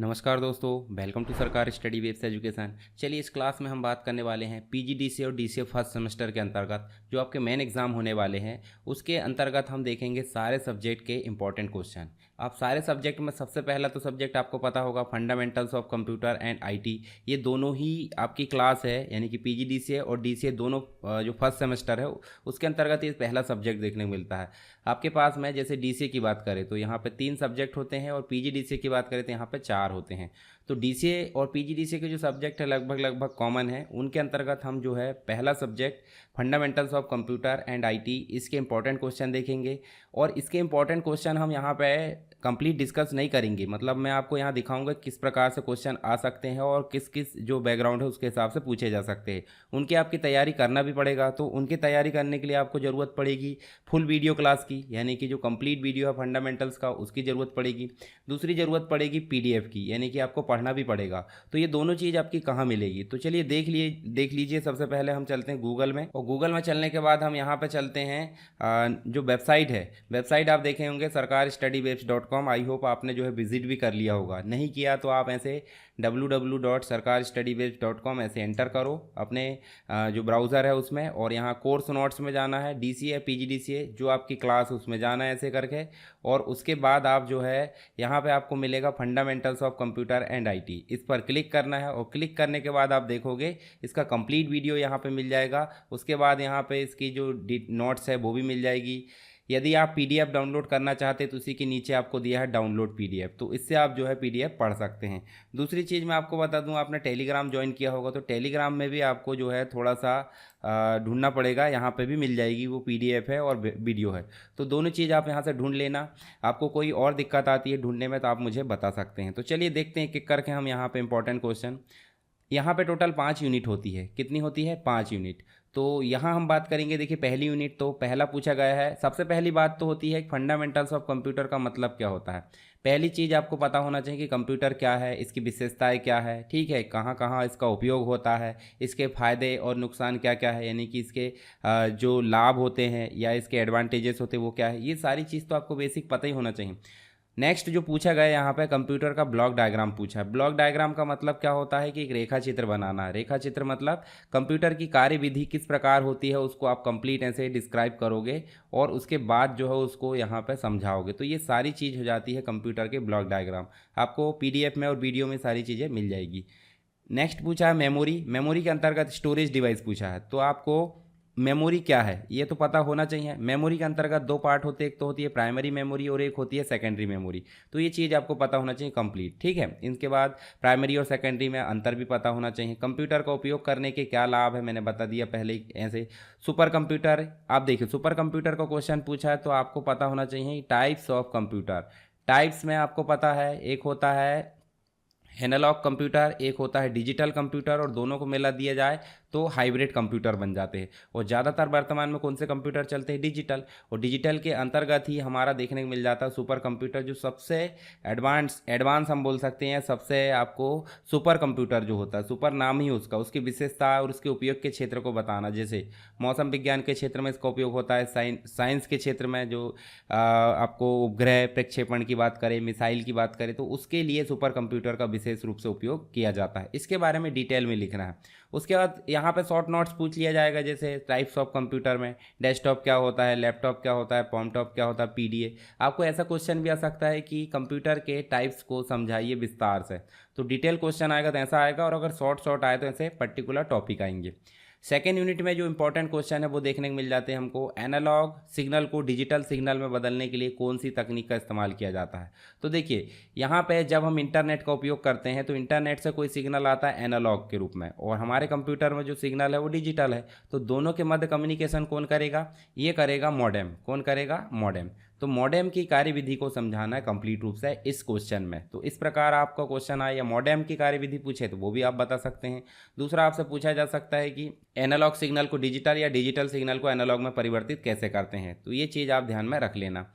नमस्कार दोस्तों, welcome to सरकार स्टडी वेब्स एजुकेशन। चलिए, इस क्लास में हम बात करने वाले हैं पीजीडीसीए और डीसीए फर्स्ट सेमेस्टर के अंतर्गत जो आपके मेन एग्जाम होने वाले हैं उसके अंतर्गत हम देखेंगे सारे सब्जेक्ट के इंपॉर्टेंट क्वेश्चन। आप सारे सब्जेक्ट में सबसे पहला तो सब्जेक्ट आपको पता होगा fundamentals of computer and IT. ये दोनों ही आपकी क्लास है, यानी कि पीजीडीसीए और डीसीए दोनों जो फर्स्ट सेमेस्टर है उसके अंतर्गत ये पहला सब्जेक्ट देखने को मिलता है आपके पास में। जैसे डीसीए की बात करें तो यहाँ पे 3 सब्जेक्ट होते हैं और पीजीडीसीए की बात करें तो यहाँ पे 4 होते हैं। तो डीसीए और पीजीडीसीए के जो सब्जेक्ट है लगभग कॉमन है। उनके अंतर्गत हम जो है पहला subject fundamentals of computer and IT, इसके इंपॉर्टेंट क्वेश्चन देखेंगे। और इसके इंपॉर्टेंट क्वेश्चन हम यहाँ पे कंप्लीट डिस्कस नहीं करेंगे, मतलब मैं आपको यहाँ दिखाऊंगा किस प्रकार से क्वेश्चन आ सकते हैं और किस किस जो बैकग्राउंड है उसके हिसाब से पूछे जा सकते हैं। उनकी आपकी तैयारी करना भी पड़ेगा, तो उनकी तैयारी करने के लिए आपको ज़रूरत पड़ेगी फुल वीडियो क्लास की, यानी कि जो कंप्लीट वीडियो है फंडामेंटल्स का उसकी ज़रूरत पड़ेगी। दूसरी ज़रूरत पड़ेगी पीडीएफ की, यानी कि आपको पढ़ना भी पड़ेगा। तो ये दोनों चीज़ आपकी कहाँ मिलेगी, तो चलिए देख लीजिए। सबसे पहले हम चलते हैं गूगल में, और गूगल में चलने के बाद हम यहाँ पे चलते हैं जो वेबसाइट है, वेबसाइट आप देखे होंगे sarkarstudywaves.com। आई होप आपने जो है विजिट भी कर लिया होगा, नहीं किया तो आप ऐसे www.sarkarstudywaves.com ऐसे एंटर करो अपने जो ब्राउज़र है उसमें, और यहाँ कोर्स नोट्स में जाना है, डीसीए पीजीडीसीए जो आपकी क्लास उसमें जाना है ऐसे करके। और उसके बाद आप जो है यहाँ पे आपको मिलेगा fundamentals of computer and IT, इस पर क्लिक करना है। और क्लिक करने के बाद आप देखोगे इसका कंप्लीट वीडियो यहाँ पे मिल जाएगा। उसके बाद यहाँ पे इसकी जो नोट्स है वो भी मिल जाएगी। यदि आप पीडीएफ डाउनलोड करना चाहते हैं तो उसी के नीचे आपको दिया है डाउनलोड पीडीएफ, तो इससे आप जो है पीडीएफ पढ़ सकते हैं। दूसरी चीज़ मैं आपको बता दूं, आपने टेलीग्राम ज्वाइन किया होगा तो टेलीग्राम में भी आपको जो है थोड़ा सा ढूंढना पड़ेगा। यहाँ पे भी मिल जाएगी, वो पीडीएफ है और वीडियो है, तो दोनों चीज़ आप यहाँ से ढूंढ लेना। आपको कोई और दिक्कत आती है ढूंढने में तो आप मुझे बता सकते हैं। तो चलिए देखते हैं एक एक करके हम यहाँ पे इंपॉर्टेंट क्वेश्चन। यहाँ पे टोटल 5 यूनिट होती है। कितनी होती है? 5 यूनिट। तो यहाँ हम बात करेंगे, देखिए पहली यूनिट तो पहला पूछा गया है। सबसे पहली बात तो होती है फंडामेंटल्स ऑफ कंप्यूटर का मतलब क्या होता है। पहली चीज़ आपको पता होना चाहिए कि कंप्यूटर क्या है, इसकी विशेषताएं क्या है, ठीक है, कहाँ कहाँ इसका उपयोग होता है, इसके फ़ायदे और नुकसान क्या क्या है, यानी कि इसके जो लाभ होते हैं या इसके एडवांटेजेस होते हैं वो क्या है, ये सारी चीज़ तो आपको बेसिक पता ही होना चाहिए। नेक्स्ट जो पूछा गया यहाँ पे कंप्यूटर का ब्लॉक डायग्राम पूछा है। ब्लॉक डायग्राम का मतलब क्या होता है कि एक रेखा चित्र बनाना है। रेखा चित्र मतलब कंप्यूटर की कार्यविधि किस प्रकार होती है उसको आप कंप्लीट ऐसे डिस्क्राइब करोगे और उसके बाद जो है उसको यहाँ पे समझाओगे। तो ये सारी चीज़ हो जाती है कंप्यूटर के ब्लॉक डायग्राम। आपको पीडीएफ में और वीडियो में सारी चीज़ें मिल जाएगी। नेक्स्ट पूछा है मेमोरी। मेमोरी के अंतर्गत स्टोरेज डिवाइस पूछा है, तो आपको मेमोरी क्या है ये तो पता होना चाहिए। मेमोरी के अंतर्गत 2 पार्ट होते हैं, एक तो होती है प्राइमरी मेमोरी और एक होती है सेकेंडरी मेमोरी। तो ये चीज़ आपको पता होना चाहिए कंप्लीट, ठीक है। इनके बाद प्राइमरी और सेकेंडरी में अंतर भी पता होना चाहिए। कंप्यूटर का उपयोग करने के क्या लाभ है मैंने बता दिया पहले ही ऐसे। सुपर कंप्यूटर, आप देखिए सुपर कंप्यूटर का क्वेश्चन पूछा है तो आपको पता होना चाहिए टाइप्स ऑफ कंप्यूटर। टाइप्स में आपको पता है एक होता है एनालॉग कंप्यूटर, एक होता है डिजिटल कंप्यूटर, और दोनों को मिला दिया जाए तो हाइब्रिड कंप्यूटर बन जाते हैं। और ज़्यादातर वर्तमान में कौन से कंप्यूटर चलते हैं? डिजिटल। और डिजिटल के अंतर्गत ही हमारा देखने को मिल जाता है सुपर कंप्यूटर, जो सबसे एडवांस हम बोल सकते हैं। सबसे आपको सुपर कंप्यूटर जो होता है, सुपर नाम ही उसका, उसकी विशेषता और उसके उपयोग के क्षेत्र को बताना। जैसे मौसम विज्ञान के क्षेत्र में इसका उपयोग होता है, साइंस के क्षेत्र में जो आपको उपग्रह प्रक्षेपण की बात करें, मिसाइल की बात करें, तो उसके लिए सुपर कंप्यूटर का विशेष रूप से उपयोग किया जाता है। इसके बारे में डिटेल में लिखना है। उसके बाद यहाँ पे शॉर्ट नोट्स पूछ लिया जाएगा, जैसे टाइप्स ऑफ कंप्यूटर में डेस्कटॉप क्या होता है, लैपटॉप क्या होता है, पॉमटॉप क्या होता है, पीडीए। आपको ऐसा क्वेश्चन भी आ सकता है कि कंप्यूटर के टाइप्स को समझाइए विस्तार से। तो डिटेल क्वेश्चन आएगा तो ऐसा आएगा, और अगर शॉर्ट आए तो ऐसे पर्टिकुलर टॉपिक आएंगे। सेकेंड यूनिट में जो इंपॉर्टेंट क्वेश्चन है वो देखने को मिल जाते हैं हमको। एनालॉग सिग्नल को डिजिटल सिग्नल में बदलने के लिए कौन सी तकनीक का इस्तेमाल किया जाता है। तो देखिए यहाँ पे जब हम इंटरनेट का उपयोग करते हैं तो इंटरनेट से कोई सिग्नल आता है एनालॉग के रूप में, और हमारे कंप्यूटर में जो सिग्नल है वो डिजिटल है। तो दोनों के मध्य कम्युनिकेशन कौन करेगा? ये करेगा मॉडेम। कौन करेगा? मॉडेम। तो मॉडेम की कार्यविधि को समझाना है कंप्लीट रूप से इस क्वेश्चन में। तो इस प्रकार आपका क्वेश्चन आए या मॉडेम की कार्यविधि पूछे तो वो भी आप बता सकते हैं। दूसरा आपसे पूछा जा सकता है कि एनालॉग सिग्नल को डिजिटल या डिजिटल सिग्नल को एनालॉग में परिवर्तित कैसे करते हैं, तो ये चीज़ आप ध्यान में रख लेना।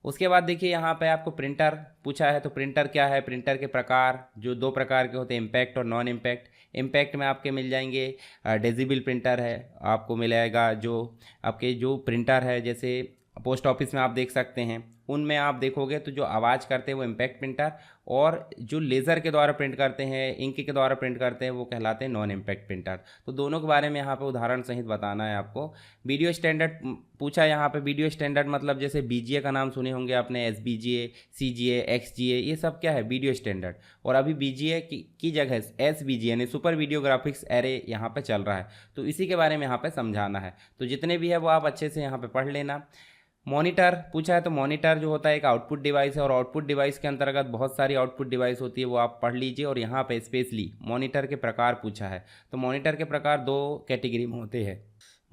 उसके बाद देखिए यहाँ पे आपको प्रिंटर पूछा है, तो प्रिंटर क्या है, प्रिंटर के प्रकार जो 2 प्रकार के होते हैं, इम्पैक्ट और नॉन इम्पैक्ट। इम्पैक्ट में आपके मिल जाएंगे डेजिबल प्रिंटर है, आपको मिलेगा जो आपके जो प्रिंटर है, जैसे पोस्ट ऑफिस में आप देख सकते हैं उनमें आप देखोगे तो जो आवाज़ करते हैं वो इम्पैक्ट प्रिंटर, और जो लेज़र के द्वारा प्रिंट करते हैं, इंक के द्वारा प्रिंट करते हैं, वो कहलाते हैं नॉन इम्पैक्ट प्रिंटर। तो दोनों के बारे में यहाँ पे उदाहरण सहित बताना है आपको। वीडियो स्टैंडर्ड पूछा यहाँ पे। वीडियो स्टैंडर्ड मतलब जैसे बीजीए का नाम सुने होंगे आपने, एसबीजीए, सीजीए, एक्सजीए, ये सब क्या है, वीडियो स्टैंडर्ड। और अभी बीजीए की जगह एसबीजीए यानी सुपर वीडियो ग्राफिक्स एरे यहाँ पे चल रहा है, तो इसी के बारे में यहाँ पे समझाना है। तो जितने भी है वो आप अच्छे से यहाँ पे पढ़ लेना। मॉनिटर पूछा है, तो मॉनिटर जो होता है एक आउटपुट डिवाइस है, और आउटपुट डिवाइस के अंतर्गत बहुत सारी आउटपुट डिवाइस होती है, वो आप पढ़ लीजिए। और यहाँ पे स्पेशली मॉनिटर के प्रकार पूछा है, तो मॉनिटर के प्रकार दो कैटेगरी में होते हैं।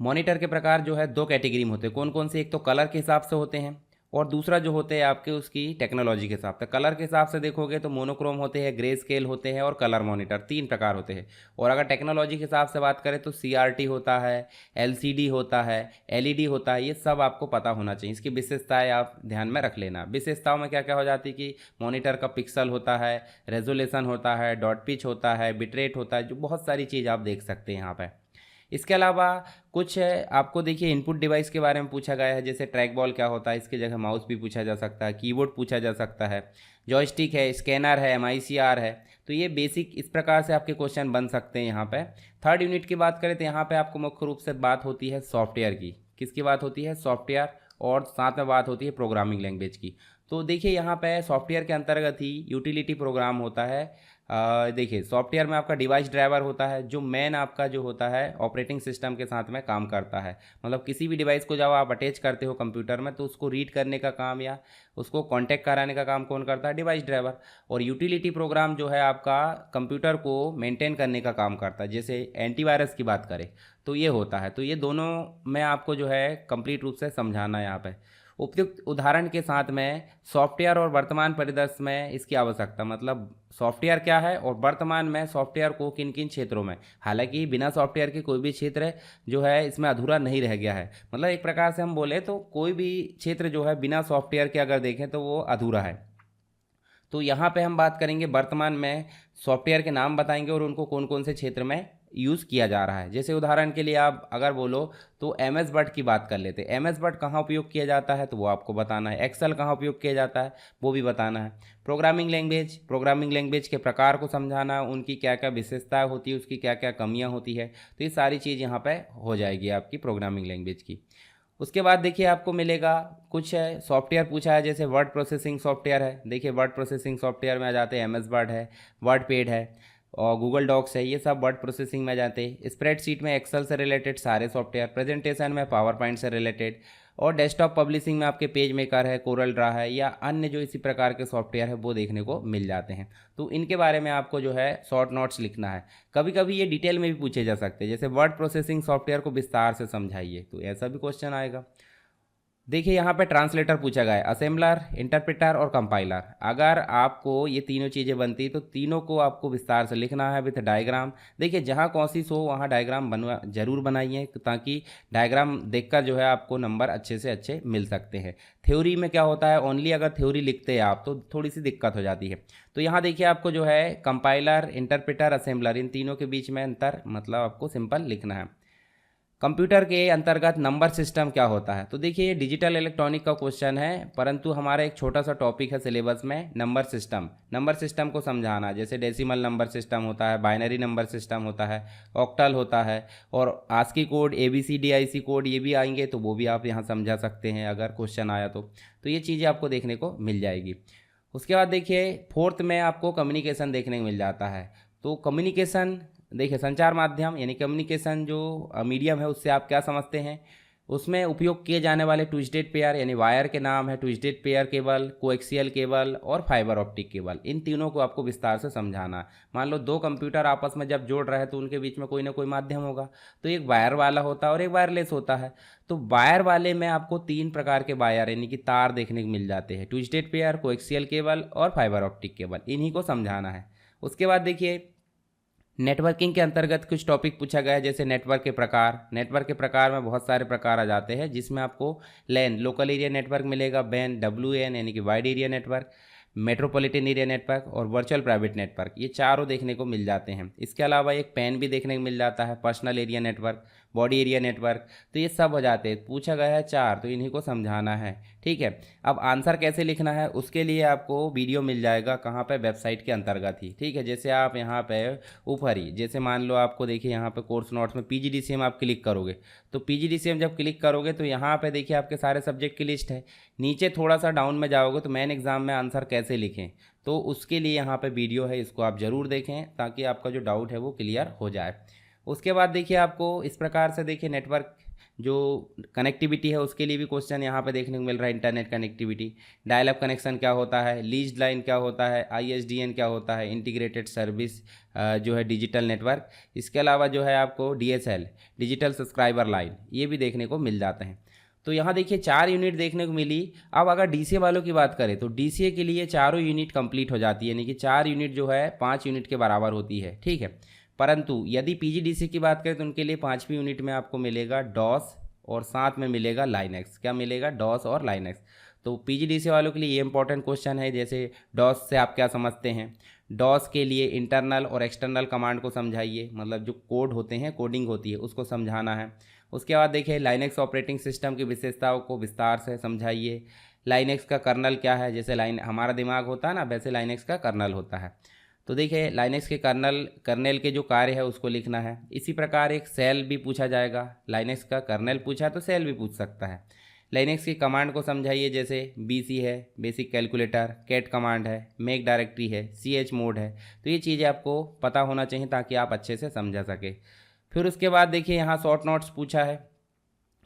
मॉनिटर के प्रकार जो है दो कैटेगरी में होते हैं। कौन कौन से? एक तो कलर के हिसाब से होते हैं, और दूसरा जो होते हैं आपके उसकी टेक्नोलॉजी के हिसाब से। कलर के हिसाब से देखोगे तो मोनोक्रोम होते हैं, ग्रे स्केल होते हैं, और कलर मॉनिटर, तीन प्रकार होते हैं। और अगर टेक्नोलॉजी के हिसाब से बात करें तो सीआरटी होता है, एलसीडी होता है, एलईडी होता है। ये सब आपको पता होना चाहिए। इसकी विशेषताएं आप ध्यान में रख लेना। विशेषताओं में क्या क्या हो जाती है कि मॉनिटर का पिक्सल होता है, रेजोल्यूशन होता है, डॉट पिच होता है, बिटरेट होता है, जो बहुत सारी चीज़ आप देख सकते हैं यहाँ पर। इसके अलावा कुछ आपको देखिए इनपुट डिवाइस के बारे में पूछा गया है, जैसे ट्रैक बॉल क्या होता है, इसकी जगह माउस भी पूछा जा सकता है, कीबोर्ड पूछा जा सकता है, जॉयस्टिक है, स्कैनर है, एमआईसीआर है। तो ये बेसिक इस प्रकार से आपके क्वेश्चन बन सकते हैं यहाँ पे। थर्ड यूनिट की बात करें तो यहाँ पे आपको मुख्य रूप से बात होती है सॉफ्टवेयर की। किसकी बात होती है? सॉफ्टवेयर, और साथ में बात होती है प्रोग्रामिंग लैंग्वेज की। तो देखिए यहाँ पे सॉफ्टवेयर के अंतर्गत ही यूटिलिटी प्रोग्राम होता है। देखिए सॉफ्टवेयर में आपका डिवाइस ड्राइवर होता है, जो मेन आपका जो होता है ऑपरेटिंग सिस्टम के साथ में काम करता है। मतलब किसी भी डिवाइस को जब आप अटैच करते हो कंप्यूटर में, तो उसको रीड करने का काम या उसको कांटेक्ट कराने का काम कौन करता है? Device driver. और यूटिलिटी प्रोग्राम जो है आपका कंप्यूटर को मेंटेन करने का काम करता है। जैसे एंटीवायरस की बात करें तो ये होता है। तो ये दोनों में आपको जो है कंप्लीट रूप से समझाना है यहाँ पे। उपयुक्त उदाहरण के साथ में सॉफ्टवेयर और वर्तमान परिदृश्य में इसकी आवश्यकता, मतलब सॉफ्टवेयर क्या है और वर्तमान में सॉफ्टवेयर को किन किन क्षेत्रों में। हालांकि बिना सॉफ्टवेयर के कोई भी क्षेत्र जो है इसमें अधूरा नहीं रह गया है। मतलब एक प्रकार से हम बोले तो कोई भी क्षेत्र जो है बिना सॉफ्टवेयर के अगर देखें तो वो अधूरा है। तो यहाँ पे हम बात करेंगे वर्तमान में सॉफ्टवेयर के नाम बताएंगे और उनको कौन कौन से क्षेत्र में यूज़ किया जा रहा है। जैसे उदाहरण के लिए आप अगर बोलो तो एम एस वर्ड की बात कर लेते हैं। एम एस वर्ड कहाँ उपयोग किया जाता है तो वो आपको बताना है। एक्सेल कहाँ उपयोग किया जाता है वो भी बताना है। प्रोग्रामिंग लैंग्वेज के प्रकार को समझाना, उनकी क्या क्या विशेषताएं होती है, उसकी क्या क्या कमियाँ होती है। तो ये सारी चीज़ यहाँ पर हो जाएगी आपकी प्रोग्रामिंग लैंग्वेज की। उसके बाद देखिए आपको मिलेगा कुछ है सॉफ्टवेयर पूछा है, जैसे वर्ड प्रोसेसिंग सॉफ्टवेयर है। देखिए वर्ड प्रोसेसिंग सॉफ्टवेयर में आ जाते हैं एम एस वर्ड है, वर्ड पेड है, और गूगल डॉक्स है। ये सब वर्ड प्रोसेसिंग में आ जाते हैं। स्प्रेडशीट में एक्सेल से रिलेटेड सारे सॉफ्टवेयर, प्रेजेंटेशन में पावर पॉइंट से रिलेटेड, और डेस्कटॉप पब्लिशिंग में आपके पेज मेकर है, कोरल ड्रा है, या अन्य जो इसी प्रकार के सॉफ्टवेयर है वो देखने को मिल जाते हैं। तो इनके बारे में आपको जो है शॉर्ट नोट्स लिखना है। कभी कभी ये डिटेल में भी पूछे जा सकते हैं, जैसे वर्ड प्रोसेसिंग सॉफ्टवेयर को विस्तार से समझाइए, तो ऐसा भी क्वेश्चन आएगा। देखिए यहाँ पे ट्रांसलेटर पूछा गया है, असेंबलर, इंटरप्रेटर और कंपाइलर। अगर आपको ये तीनों चीज़ें बनती तो तीनों को आपको विस्तार से लिखना है विथ डायग्राम। देखिए जहाँ कॉन्सिस हो वहाँ डायग्राम बनवा जरूर बनाइए, ताकि डायग्राम देखकर जो है आपको नंबर अच्छे से अच्छे मिल सकते हैं। थ्योरी में क्या होता है, ओनली अगर थ्योरी लिखते हैं आप तो थोड़ी सी दिक्कत हो जाती है। तो यहाँ देखिए आपको जो है कंपाइलर, इंटरप्रेटर, असेंबलर, इन तीनों के बीच में अंतर मतलब आपको सिंपल लिखना है। कंप्यूटर के अंतर्गत नंबर सिस्टम क्या होता है, तो देखिए ये डिजिटल इलेक्ट्रॉनिक का क्वेश्चन है, परंतु हमारा एक छोटा सा टॉपिक है सिलेबस में नंबर सिस्टम। नंबर सिस्टम को समझाना, जैसे डेसिमल नंबर सिस्टम होता है, बाइनरी नंबर सिस्टम होता है, ऑक्टल होता है, और आस्की कोड, ABCDIC कोड ये भी आएंगे, तो वो भी आप यहाँ समझा सकते हैं अगर क्वेश्चन आया तो ये चीज़ें आपको देखने को मिल जाएगी। उसके बाद देखिए फोर्थ में आपको कम्युनिकेशन देखने को मिल जाता है। तो कम्युनिकेशन देखिए संचार माध्यम यानी कम्युनिकेशन जो मीडियम है, उससे आप क्या समझते हैं। उसमें उपयोग किए जाने वाले ट्विस्टेड पेयर यानी वायर के नाम है twisted pair cable, coaxial cable और फाइबर ऑप्टिक केबल। इन तीनों को आपको विस्तार से समझाना है। मान लो दो कंप्यूटर आपस में जब जोड़ रहे हैं तो उनके बीच में कोई ना कोई माध्यम होगा, तो एक वायर वाला होता है और एक वायरलेस होता है। तो वायर वाले में आपको तीन प्रकार के वायर यानी कि तार देखने को मिल जाते हैं, ट्विस्टेड पेयर, कोएक्सियल केबल और फाइबर ऑप्टिक केबल। इन्हीं को समझाना है। उसके बाद देखिए नेटवर्किंग के अंतर्गत कुछ टॉपिक पूछा गया है, जैसे नेटवर्क के प्रकार। नेटवर्क के प्रकार में बहुत सारे प्रकार आ जाते हैं, जिसमें आपको लैन लोकल एरिया नेटवर्क मिलेगा, बैन WAN यानी कि wide area network, metropolitan area network और वर्चुअल प्राइवेट नेटवर्क। ये चारों देखने को मिल जाते हैं। इसके अलावा एक पैन भी देखने को मिल जाता है, personal area network, body area network, तो ये सब हो जाते हैं। पूछा गया है 4, तो इन्हीं को समझाना है। ठीक है, अब आंसर कैसे लिखना है उसके लिए आपको वीडियो मिल जाएगा कहाँ पे, वेबसाइट के अंतर्गत ही। ठीक है, जैसे आप यहाँ पे ऊपर ही, जैसे मान लो आपको देखिए यहाँ पे कोर्स नोट्स में PGDCM आप क्लिक करोगे, तो PGDCM जब क्लिक करोगे तो यहाँ पे देखिए आपके सारे सब्जेक्ट की लिस्ट है। नीचे थोड़ा सा डाउन में जाओगे तो मेन एग्जाम में आंसर कैसे लिखें, तो उसके लिए यहाँ पे वीडियो है, इसको आप ज़रूर देखें ताकि आपका जो डाउट है वो क्लियर हो जाए। उसके बाद देखिए आपको इस प्रकार से देखिए नेटवर्क जो कनेक्टिविटी है उसके लिए भी क्वेश्चन यहाँ पे देखने को मिल रहा है। Internet connectivity, dial up connection क्या होता है, लीज्ड लाइन क्या होता है, ISDN क्या होता है, इंटीग्रेटेड सर्विस जो है डिजिटल नेटवर्क, इसके अलावा जो है आपको DSL डिजिटल सब्सक्राइबर लाइन, ये भी देखने को मिल जाते हैं। तो यहाँ देखिए 4 यूनिट देखने को मिली। अब अगर DCA वालों की बात करें तो DCA के लिए चारों यूनिट कंप्लीट हो जाती है, यानी कि 4 यूनिट जो है 5 यूनिट के बराबर होती है। ठीक है, परंतु यदि PGDCA की बात करें तो उनके लिए 5वीं यूनिट में आपको मिलेगा डॉस और साथ में मिलेगा लाइनक्स। क्या मिलेगा? डॉस और लाइनक्स। तो PGDCA वालों के लिए ये इंपॉर्टेंट क्वेश्चन है, जैसे डॉस से आप क्या समझते हैं। डॉस के लिए इंटरनल और एक्सटर्नल कमांड को समझाइए, मतलब जो कोड होते हैं, कोडिंग होती है, उसको समझाना है। उसके बाद देखिए लाइनक्स ऑपरेटिंग सिस्टम की विशेषताओं को विस्तार से समझाइए। लाइनक्स का कर्नल क्या है, जैसे हमारा दिमाग होता है ना, वैसे लाइनक्स का कर्नल होता है। तो देखिए लाइनक्स के कर्नेल के जो कार्य है उसको लिखना है। इसी प्रकार एक सेल भी पूछा जाएगा, लाइनक्स का कर्नेल पूछा तो सेल भी पूछ सकता है। लाइनक्स की कमांड को समझाइए, जैसे BC है बेसिक कैलकुलेटर, कैट कमांड है, मेक डायरेक्टरी है, CH मोड है। तो ये चीज़ें आपको पता होना चाहिए ताकि आप अच्छे से समझा सके। फिर उसके बाद देखिए यहाँ शॉर्ट नोट्स पूछा है,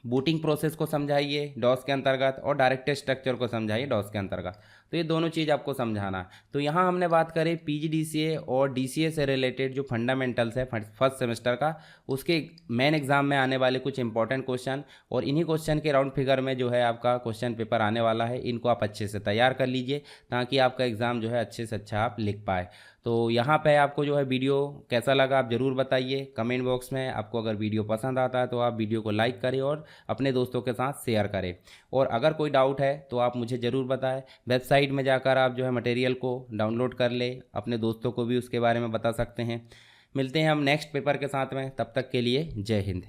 बूटिंग प्रोसेस को समझाइए डॉस के अंतर्गत और डायरेक्टरी स्ट्रक्चर को समझाइए डॉस के अंतर्गत। तो ये दोनों चीज़ आपको समझाना। तो यहाँ हमने बात करें PGDCA और DCA से रिलेटेड जो फंडामेंटल्स है फर्स्ट सेमेस्टर का, उसके मेन एग्जाम में आने वाले कुछ इंपॉर्टेंट क्वेश्चन, और इन्हीं क्वेश्चन के राउंड फिगर में जो है आपका क्वेश्चन पेपर आने वाला है। इनको आप अच्छे से तैयार कर लीजिए ताकि आपका एग्ज़ाम जो है अच्छे से अच्छा आप लिख पाए। तो यहाँ पे आपको जो है वीडियो कैसा लगा आप ज़रूर बताइए कमेंट बॉक्स में। आपको अगर वीडियो पसंद आता है तो आप वीडियो को लाइक करें और अपने दोस्तों के साथ शेयर करें। और अगर कोई डाउट है तो आप मुझे ज़रूर बताएं। वेबसाइट में जाकर आप जो है मटेरियल को डाउनलोड कर लें, अपने दोस्तों को भी उसके बारे में बता सकते हैं। मिलते हैं हम नेक्स्ट पेपर के साथ में, तब तक के लिए जय हिंद।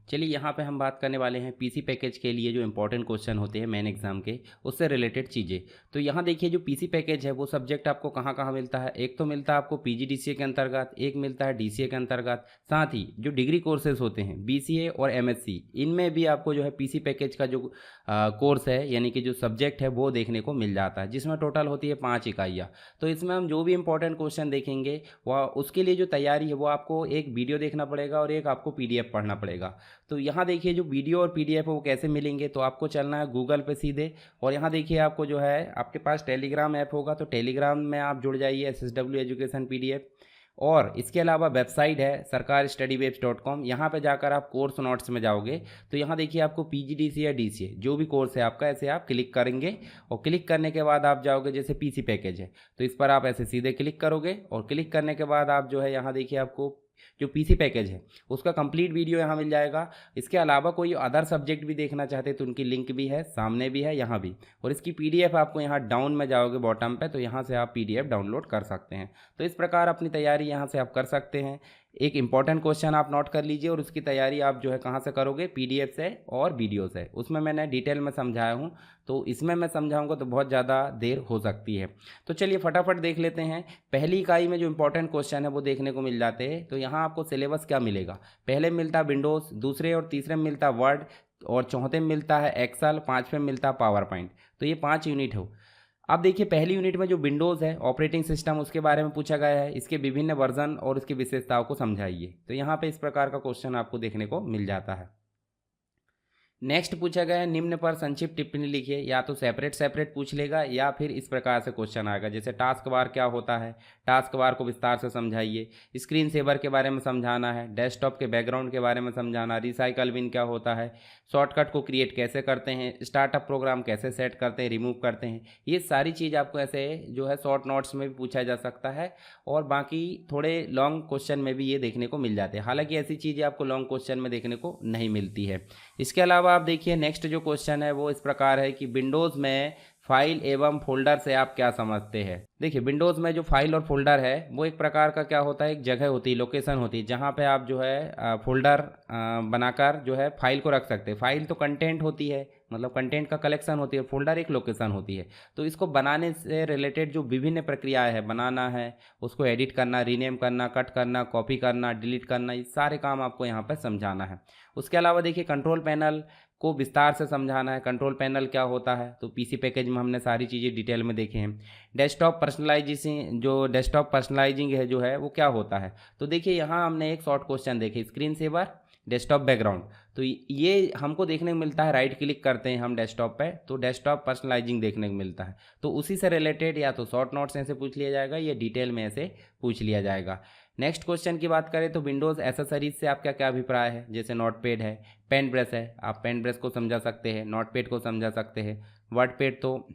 चलिए यहाँ पे हम बात करने वाले हैं PC पैकेज के लिए जो इंपॉर्टेंट क्वेश्चन होते हैं मेन एग्जाम के, उससे रिलेटेड चीज़ें। तो यहाँ देखिए जो PC पैकेज है वो सब्जेक्ट आपको कहाँ कहाँ मिलता है। एक तो मिलता है आपको PGDCA के अंतर्गत, एक मिलता है DCA के अंतर्गत। साथ ही जो डिग्री कोर्सेज होते हैं BCA और MSc, इनमें भी आपको जो है PC पैकेज का जो कोर्स है यानी कि जो सब्जेक्ट है वो देखने को मिल जाता है, जिसमें टोटल होती है 5 इकाइयाँ। तो इसमें हम जो भी इंपॉर्टेंट क्वेश्चन देखेंगे वह उसके लिए जो तैयारी है वो आपको एक वीडियो देखना पड़ेगा और एक आपको PDF पढ़ना पड़ेगा। तो यहाँ देखिए जो वीडियो और PDF है वो कैसे मिलेंगे, तो आपको चलना है गूगल पे सीधे, और यहाँ देखिए आपको जो है आपके पास टेलीग्राम ऐप होगा तो टेलीग्राम में आप जुड़ जाइए SSW एजुकेशन PDF। और इसके अलावा वेबसाइट है sarkarstudywaves.com, यहाँ पे जाकर आप कोर्स नोट्स में जाओगे तो यहाँ देखिए आपको PGDCA या DCA जो भी कोर्स है आपका, ऐसे आप क्लिक करेंगे और क्लिक करने के बाद आप जाओगे, जैसे PC पैकेज है तो इस पर आप ऐसे सीधे क्लिक करोगे, और क्लिक करने के बाद आप जो है यहाँ देखिए आपको जो PC पैकेज है उसका कंप्लीट वीडियो यहाँ मिल जाएगा। इसके अलावा कोई अदर सब्जेक्ट भी देखना चाहते हैं तो उनकी लिंक भी है, सामने भी है, यहाँ भी। और इसकी PDF आपको यहाँ डाउन में जाओगे बॉटम पे तो यहाँ से आप PDF डाउनलोड कर सकते हैं। तो इस प्रकार अपनी तैयारी यहाँ से आप कर सकते हैं। एक इंपॉर्टेंट क्वेश्चन आप नोट कर लीजिए और उसकी तैयारी आप जो है कहाँ से करोगे, PDF से और वीडियो से। उसमें मैंने डिटेल में समझाया हूँ, तो इसमें मैं समझाऊंगा तो बहुत ज़्यादा देर हो सकती है। तो चलिए फटाफट देख लेते हैं। पहली इकाई में जो इंपॉर्टेंट क्वेश्चन है वो देखने को मिल जाते हैं। तो यहाँ आपको सिलेबस क्या मिलेगा, पहले मिलता है विंडोज़, दूसरे और तीसरे में मिलता है वर्ड, और चौथे में मिलता है एक्सेल, पाँचवें में मिलता है पावर पॉइंट। तो ये 5 यूनिट हो। अब देखिए पहली यूनिट में जो विंडोज़ है ऑपरेटिंग सिस्टम, उसके बारे में पूछा गया है, इसके विभिन्न वर्जन और उसकी विशेषताओं को समझाइए। तो यहाँ पे इस प्रकार का क्वेश्चन आपको देखने को मिल जाता है। नेक्स्ट पूछा गया है निम्न पर संक्षिप्त टिप्पणी लिखिए। या तो सेपरेट सेपरेट पूछ लेगा या फिर इस प्रकार से क्वेश्चन आएगा, जैसे टास्क बार क्या होता है, टास्क बार को विस्तार से समझाइए, स्क्रीन सेवर के बारे में समझाना है, डेस्कटॉप के बैकग्राउंड के बारे में समझाना, रिसाइकल बिन क्या होता है, शॉर्टकट को क्रिएट कैसे करते हैं, स्टार्टअप प्रोग्राम कैसे सेट करते हैं, रिमूव करते हैं। ये सारी चीज़ आपको ऐसे जो है शॉर्ट नोट्स में भी पूछा जा सकता है, और बाकी थोड़े लॉन्ग क्वेश्चन में भी ये देखने को मिल जाते हैं। हालांकि ऐसी चीज़ें आपको लॉन्ग क्वेश्चन में देखने को नहीं मिलती है। इसके अलावा आप देखिए नेक्स्ट जो क्वेश्चन है वो इस प्रकार है कि विंडोज़ में फाइल एवं फोल्डर से आप क्या समझते हैं। देखिए विंडोज़ में जो फाइल और फोल्डर है वो एक प्रकार का क्या होता है, एक जगह होती है, लोकेशन होती है, जहाँ पे आप जो है फोल्डर बनाकर जो है फाइल को रख सकते हैं। फाइल तो कंटेंट होती है, मतलब कंटेंट का कलेक्शन होती है, फोल्डर एक लोकेशन होती है। तो इसको बनाने से रिलेटेड जो विभिन्न प्रक्रियाएं हैं, बनाना है, उसको एडिट करना, रीनेम करना, कट करना, कॉपी करना, डिलीट करना, ये सारे काम आपको यहाँ पर समझाना है। उसके अलावा देखिए कंट्रोल पैनल को विस्तार से समझाना है। कंट्रोल पैनल क्या होता है, तो पीसी पैकेज में हमने सारी चीज़ें डिटेल में देखे हैं। डेस्कटॉप पर्सनलाइजेशन, जो डेस्कटॉप पर्सनलाइजिंग है जो है वो क्या होता है, तो देखिए यहाँ हमने एक शॉर्ट क्वेश्चन देखे, स्क्रीन सेवर डेस्कटॉप बैकग्राउंड। तो ये हमको देखने को मिलता है, राइट क्लिक करते हैं हम डेस्कटॉप पे तो डेस्कटॉप पर्सनलाइजिंग देखने को मिलता है। तो उसी से रिलेटेड या तो शॉर्ट नोट्स ऐसे पूछ लिया जाएगा या डिटेल में ऐसे पूछ लिया जाएगा। नेक्स्ट क्वेश्चन की बात करें तो विंडोज़ एसेसरीज से आपका क्या अभिप्राय है, जैसे नोटपैड है, पेन ब्रश है, आप पेन ब्रश को समझा सकते हैं, नोटपैड को समझा सकते हैं, वर्डपैड तो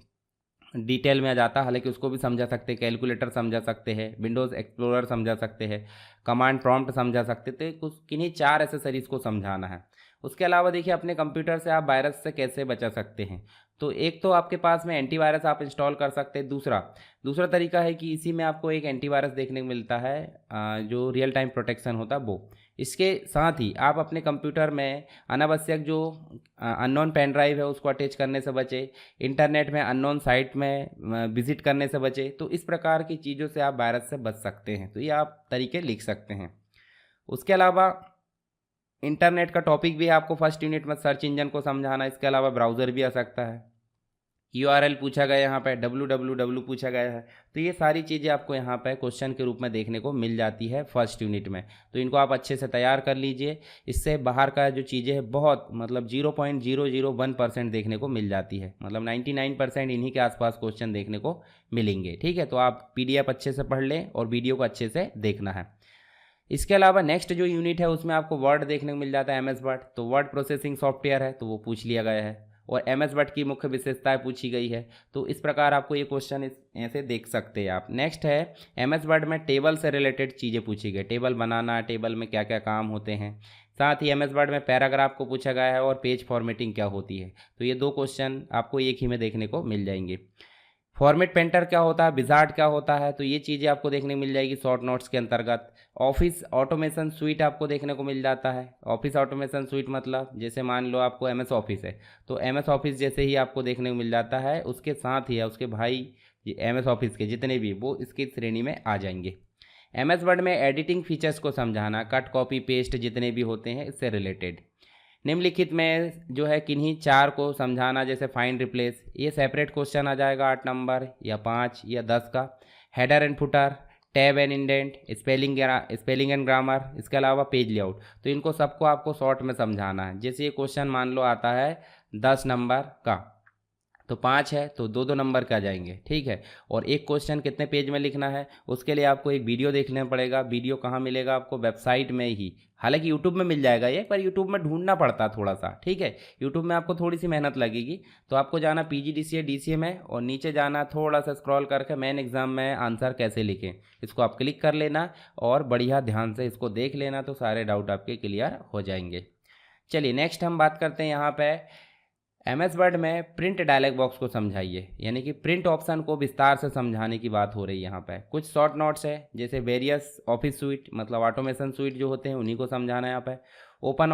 डिटेल में आ जाता है, हालांकि उसको भी समझा सकते हैं, कैलकुलेटर समझा सकते हैं, विंडोज़ एक्सप्लोरर समझा सकते हैं, कमांड प्रॉम्प्ट समझा सकते थे। कुछ किन्हीं 4 एसेसरीज़ को समझाना है। उसके अलावा देखिए अपने कंप्यूटर से आप वायरस से कैसे बचा सकते हैं, तो एक तो आपके पास में एंटीवायरस आप इंस्टॉल कर सकते हैं। दूसरा तरीका है कि इसी में आपको एक एंटीवायरस देखने को मिलता है, जो रियल टाइम प्रोटेक्शन होता है वो। इसके साथ ही आप अपने कंप्यूटर में अनावश्यक जो अननोन पेन ड्राइव है उसको अटैच करने से बचे, इंटरनेट में अननोन साइट में विजिट करने से बचे। तो इस प्रकार की चीज़ों से आप वायरस से बच सकते हैं, तो ये आप तरीके लिख सकते हैं। उसके अलावा इंटरनेट का टॉपिक भी है आपको फर्स्ट यूनिट में, सर्च इंजन को समझाना। इसके अलावा ब्राउज़र भी आ सकता है, URL पूछा गया यहाँ पे, www पूछा गया है। तो ये सारी चीज़ें आपको यहाँ पे क्वेश्चन के रूप में देखने को मिल जाती है फर्स्ट यूनिट में। तो इनको आप अच्छे से तैयार कर लीजिए, इससे बाहर का जो चीज़ें हैं बहुत मतलब 0.001% देखने को मिल जाती है, मतलब 99% इन्हीं के आसपास क्वेश्चन देखने को मिलेंगे। ठीक है, तो आप PDF अच्छे से पढ़ लें और वीडियो को अच्छे से देखना है। इसके अलावा नेक्स्ट जो यूनिट है उसमें आपको वर्ड देखने को मिल जाता है, MS वर्ड। तो वर्ड प्रोसेसिंग सॉफ्टवेयर है तो वो पूछ लिया गया है, और MS वर्ड की मुख्य विशेषताएं पूछी गई है। तो इस प्रकार आपको ये क्वेश्चन ऐसे देख सकते हैं आप। नेक्स्ट है MS वर्ड में टेबल से रिलेटेड चीज़ें पूछी गई, टेबल बनाना, टेबल में क्या क्या काम होते हैं। साथ ही MS वर्ड में पैराग्राफ को पूछा गया है और पेज फॉर्मेटिंग क्या होती है। तो ये 2 क्वेश्चन आपको एक ही में देखने को मिल जाएंगे। फॉर्मेट पेंटर क्या होता है, विजार्ड क्या होता है, तो ये चीज़ें आपको देखने को मिल जाएगी शॉर्ट नोट्स के अंतर्गत। ऑफिस ऑटोमेशन स्वीट आपको देखने को मिल जाता है। ऑफिस ऑटोमेशन स्वीट मतलब जैसे मान लो आपको MS ऑफिस है तो MS ऑफिस जैसे ही आपको देखने को मिल जाता है, उसके साथ ही है उसके भाई MS ऑफिस के जितने भी वो इसकी श्रेणी में आ जाएंगे। MS वर्ड में एडिटिंग फीचर्स को समझाना, कट कॉपी पेस्ट जितने भी होते हैं इससे रिलेटेड। निम्नलिखित में जो है किन्हीं 4 को समझाना, जैसे फाइंड रिप्लेस, ये सेपरेट क्वेश्चन आ जाएगा 8 नंबर या 5 या 10 का। Header and footer, tab and indent, spelling and grammar, इसके अलावा पेज लेआउट। तो इनको सबको आपको शॉर्ट में समझाना है। जैसे ये क्वेश्चन मान लो आता है 10 नंबर का, तो 5 है तो 2-2 नंबर के आ जाएंगे। ठीक है, और एक क्वेश्चन कितने पेज में लिखना है उसके लिए आपको एक वीडियो देखना पड़ेगा। वीडियो कहाँ मिलेगा आपको, वेबसाइट में ही, हालांकि यूट्यूब में मिल जाएगा ये, पर यूट्यूब में ढूंढना पड़ता है थोड़ा सा। ठीक है, यूट्यूब में आपको थोड़ी सी मेहनत लगेगी। तो आपको जाना PGDCA DCA में और नीचे जाना थोड़ा सा स्क्रॉल करके मेन एग्जाम में आंसर कैसे लिखें, इसको आप क्लिक कर लेना और बढ़िया ध्यान से इसको देख लेना, तो सारे डाउट आपके क्लियर हो जाएंगे। चलिए नेक्स्ट हम बात करते हैं यहाँ पे MS वर्ड में प्रिंट डायलॉग बॉक्स को समझाइए, यानी कि प्रिंट ऑप्शन को विस्तार से समझाने की बात हो रही है यहाँ पे। कुछ शॉर्ट नोट्स है, जैसे वेरियस ऑफिस स्वीट मतलब ऑटोमेशन स्वीट जो होते हैं उन्हीं को समझाना है यहाँ पे। ओपन